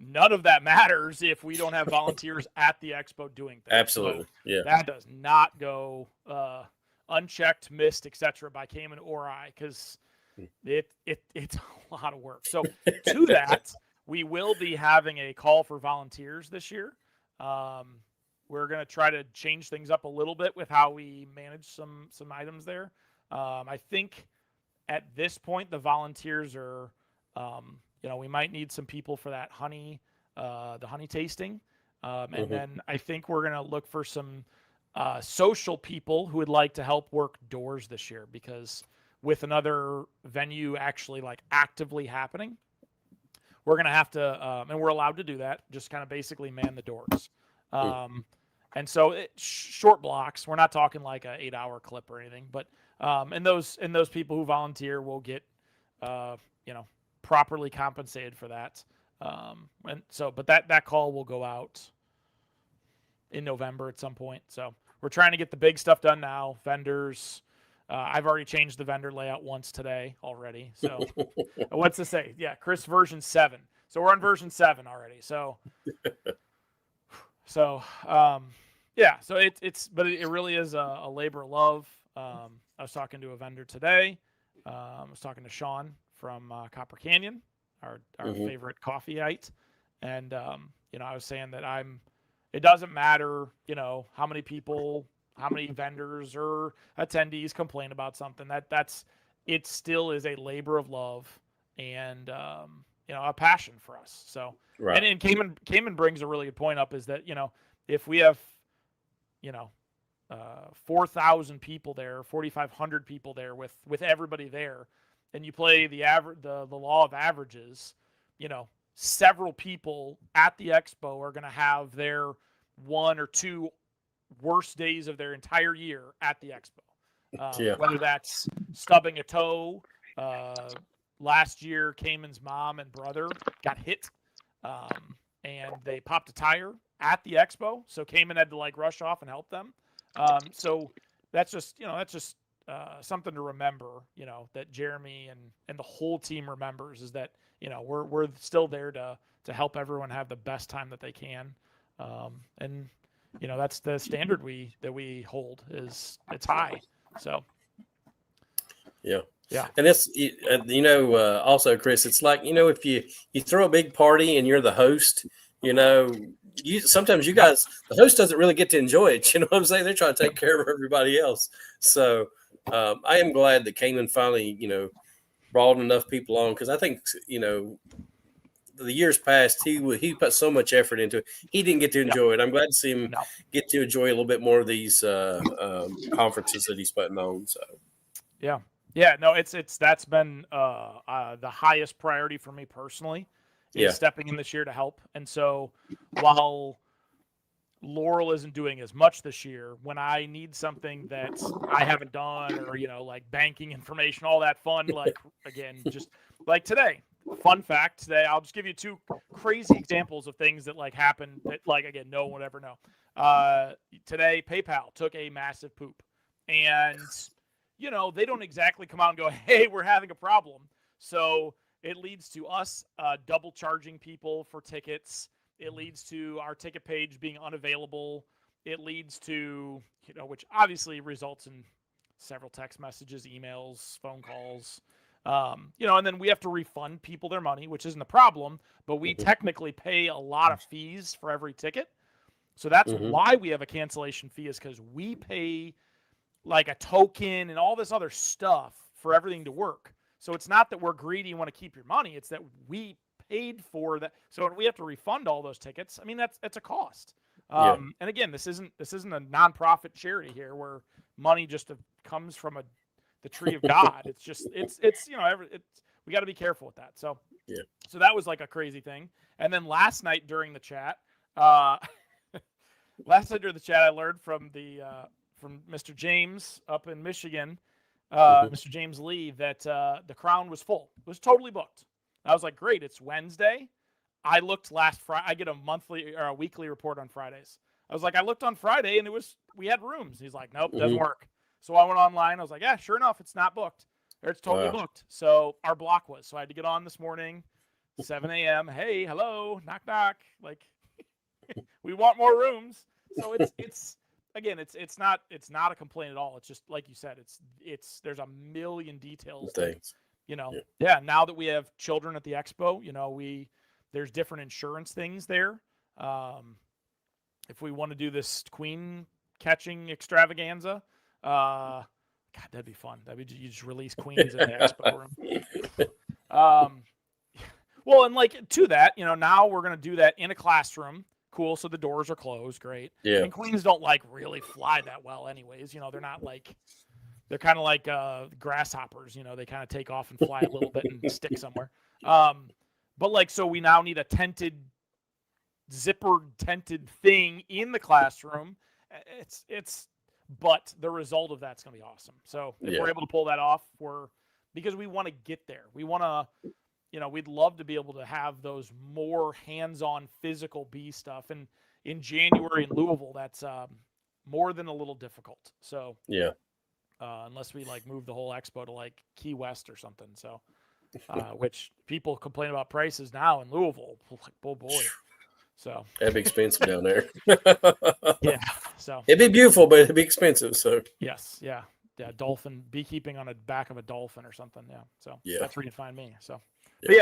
none of that matters if we don't have volunteers at the expo doing things. Absolutely. So yeah. That does not go unchecked, missed, etc. by Cayman or I, because it's a lot of work. So to that, we will be having a call for volunteers this year. We're going to try to change things up a little bit with how we manage some items there. I think at this point, the volunteers are, you know, we might need some people for that honey, the honey tasting. And then I think we're going to look for some social people who would like to help work doors this year, because with another venue actually like actively happening, we're going to have to, and we're allowed to do that, just kind of basically man the doors. And so short blocks, we're not talking like a 8-hour clip or anything, but, and those people who volunteer will get, you know, properly compensated for that. And so, but that call will go out in November at some point. So we're trying to get the big stuff done now. Vendors, I've already changed the vendor layout once today already. So what's to say? Yeah. Chris, version 7. So we're on version 7 already. So, yeah, so but it really is a labor of love. I was talking to a vendor today. I was talking to Sean from Copper Canyon, our favorite coffeeite. And, you know, I was saying that it doesn't matter, you know, how many vendors or attendees complain about something. It still is a labor of love and, you know, a passion for us. So, right. And Cayman brings a really good point up, is that, you know, if we have, you know, 4,000 people there, 4,500 people there with everybody there, and you play the law of averages, you know, several people at the expo are going to have their 1 or 2 worst days of their entire year at the expo. Whether that's stubbing a toe. Last year, Cayman's mom and brother got hit, and they popped a tire at the expo. So Cayman had to like rush off and help them. So that's just something to remember, you know, that Jeremy and the whole team remembers, is that, you know, we're still there to help everyone have the best time that they can. And, you know, that's the standard that we hold, is it's high. So. Yeah. Yeah. And it's, you know, also, Chris, it's like, you know, if you throw a big party and you're the host, you know, sometimes you guys, the host doesn't really get to enjoy it. You know what I'm saying? They're trying to take care of everybody else. So I am glad that Kanan finally, brought enough people on, because I think, the years past, he put so much effort into it. He didn't get to enjoy it. I'm glad to see him get to enjoy a little bit more of these conferences that he's putting on. So, yeah, no, that's been the highest priority for me personally, is stepping in this year to help. And so while Laurel isn't doing as much this year, when I need something that I haven't done, or like banking information, all that fun, like again, just like today. Fun fact today, I'll just give you two crazy examples of things that like happened that, like, again, no one would ever know. Today, PayPal took a massive poop, and they don't exactly come out and go, "Hey, we're having a problem." So it leads to us double charging people for tickets. It leads to our ticket page being unavailable. It leads to, which obviously results in several text messages, emails, phone calls. And then we have to refund people their money, which isn't a problem, but we technically pay a lot of fees for every ticket. So that's why we have a cancellation fee, is because we pay like a token and all this other stuff for everything to work. So it's not that we're greedy and want to keep your money. It's that we paid for that. So when we have to refund all those tickets, I mean, that's a cost. And again, this isn't a nonprofit charity here where money just comes from the tree of God. It's just, we got to be careful with that. So, so that was like a crazy thing. And then last night during the chat, I learned from from Mr. James up in Michigan, Mr. James Lee, that the Crown was full. It was totally booked. I was like, great, it's Wednesday. I looked last Friday. I get a monthly or a weekly report on Fridays. I was like, I looked on Friday and we had rooms. He's like, nope, doesn't work. So I went online. I was like, yeah, sure enough, it's not booked. Or it's totally booked. So our block was. So I had to get on this morning, 7 a.m. Hey, hello, knock, knock. Like, we want more rooms. So it's again, it's not a complaint at all. It's just like you said, there's a million details. Things. Now that we have children at the expo, there's different insurance things there. If we want to do this queen catching extravaganza, God, that'd be fun. You just release queens in the expo room. Well, and like to that, now we're gonna do that in a classroom. Cool. So the doors are closed. Great. Yeah. And queens don't like really fly that well, anyways. They're not like. They're kind of like grasshoppers, they kind of take off and fly a little bit and stick somewhere. But like, so we now need a zippered tented thing in the classroom. But the result of that's going to be awesome. So if we're able to pull that off, because we want to get there. We want to, we'd love to be able to have those more hands-on physical bee stuff. And in January in Louisville, that's more than a little difficult. So unless we like move the whole expo to like Key West or something. So, which people complain about prices now in Louisville. Like, oh boy. So that'd be expensive down there. Yeah. So it'd be beautiful, but it'd be expensive. So yes. Yeah. Dolphin beekeeping on the back of a dolphin or something. Yeah. So that's where you find me. So, but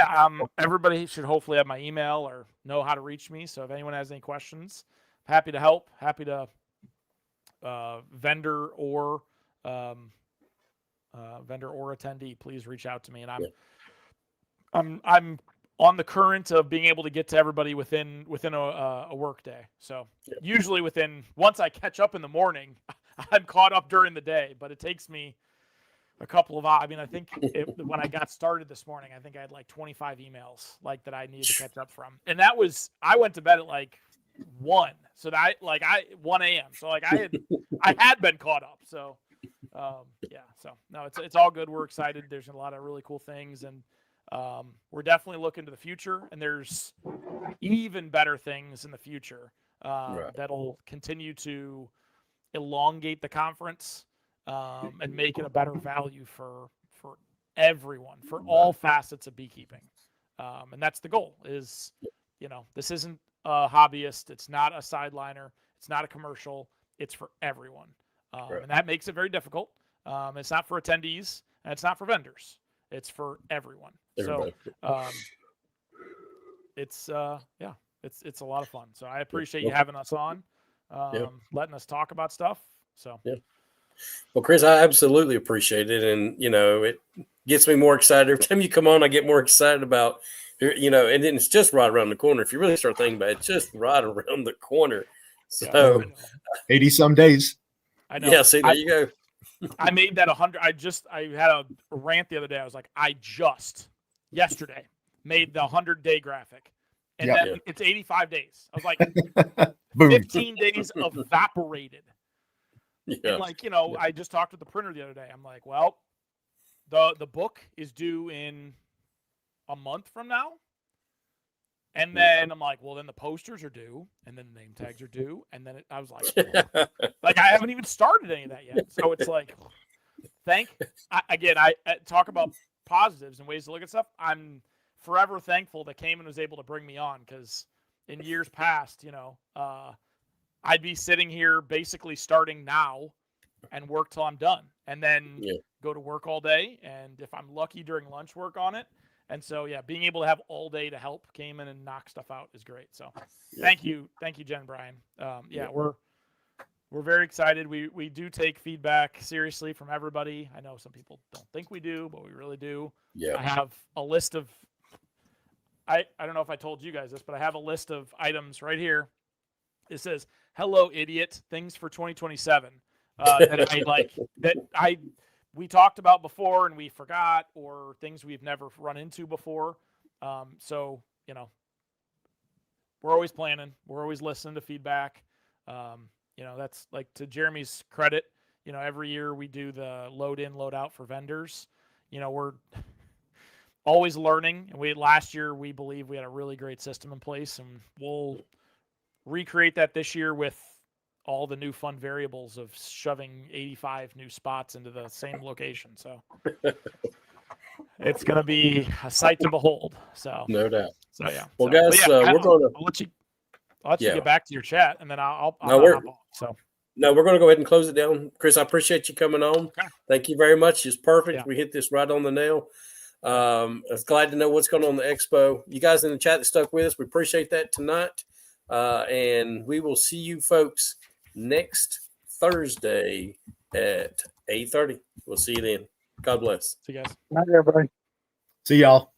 everybody should hopefully have my email or know how to reach me. So if anyone has any questions, happy to help, happy to vendor or attendee, please reach out to me. And I'm on the current of being able to get to everybody within a work day. So usually once I catch up in the morning, I'm caught up during the day, but it takes me a couple of hours. I mean, I think when I got started this morning, I think I had like 25 emails like that I needed to catch up from. And I went to bed at like 1. So 1 a.m. So like I had been caught up. So so no, it's all good. We're excited. There's a lot of really cool things, and we're definitely looking to the future, and there's even better things in the future that'll continue to elongate the conference and make it a better value for everyone, for all facets of beekeeping. And that's the goal is, this isn't a hobbyist. It's not a sideliner. It's not a commercial. It's for everyone. And that makes it very difficult. It's not for attendees and it's not for vendors. It's for everyone. Everybody. So it's it's a lot of fun. So I appreciate you having us on, letting us talk about stuff. So yeah. Well, Chris, I absolutely appreciate it, and it gets me more excited every time you come on. I get more excited about, and then it's just right around the corner. If you really start thinking about it, it's just right around the corner. So 80 some days. I know. Yeah, see, there you go. I made that 100. I had a rant the other day. I was like, I just yesterday made the 100-day graphic, and then it's 85 days. I was like, 15 days evaporated. Yeah. And I just talked with the printer the other day. I'm like, well, the book is due in a month from now. And then I'm like, well, then the posters are due, and then the name tags are due, and then I was like, I haven't even started any of that yet. So it's like, I talk about positives and ways to look at stuff. I'm forever thankful that Cayman was able to bring me on, because in years past, I'd be sitting here basically starting now and work till I'm done, and then go to work all day, and if I'm lucky during lunch, work on it. And so, being able to have all day to help Cayman and knock stuff out is great. So thank you, Jen and Brian. We're very excited. We do take feedback seriously from everybody. I know some people don't think we do, but we really do. Yeah. I have a list of, I don't know if I told you guys this, but I have a list of items right here. It says, "Hello, idiot, things for 2027." We talked about before and we forgot, or things we've never run into before. So, we're always planning. We're always listening to feedback. That's like, to Jeremy's credit, every year we do the load in, load out for vendors. We're always learning. And last year, we believe we had a really great system in place, and we'll recreate that this year with all the new fun variables of shoving 85 new spots into the same location. So it's going to be a sight to behold. So no doubt. So yeah. Well, guys, we're going to. I'll let you get back to your chat, and then I'll no, hop off. So no, we're going to go ahead and close it down. Chris, I appreciate you coming on. Okay. Thank you very much. It's perfect. Yeah. We hit this right on the nail. I was glad to know what's going on in the expo. You guys in the chat that stuck with us, we appreciate that tonight. And we will see you folks next Thursday at 8:30. We'll see you then. God bless. See you guys. Bye, everybody. See y'all.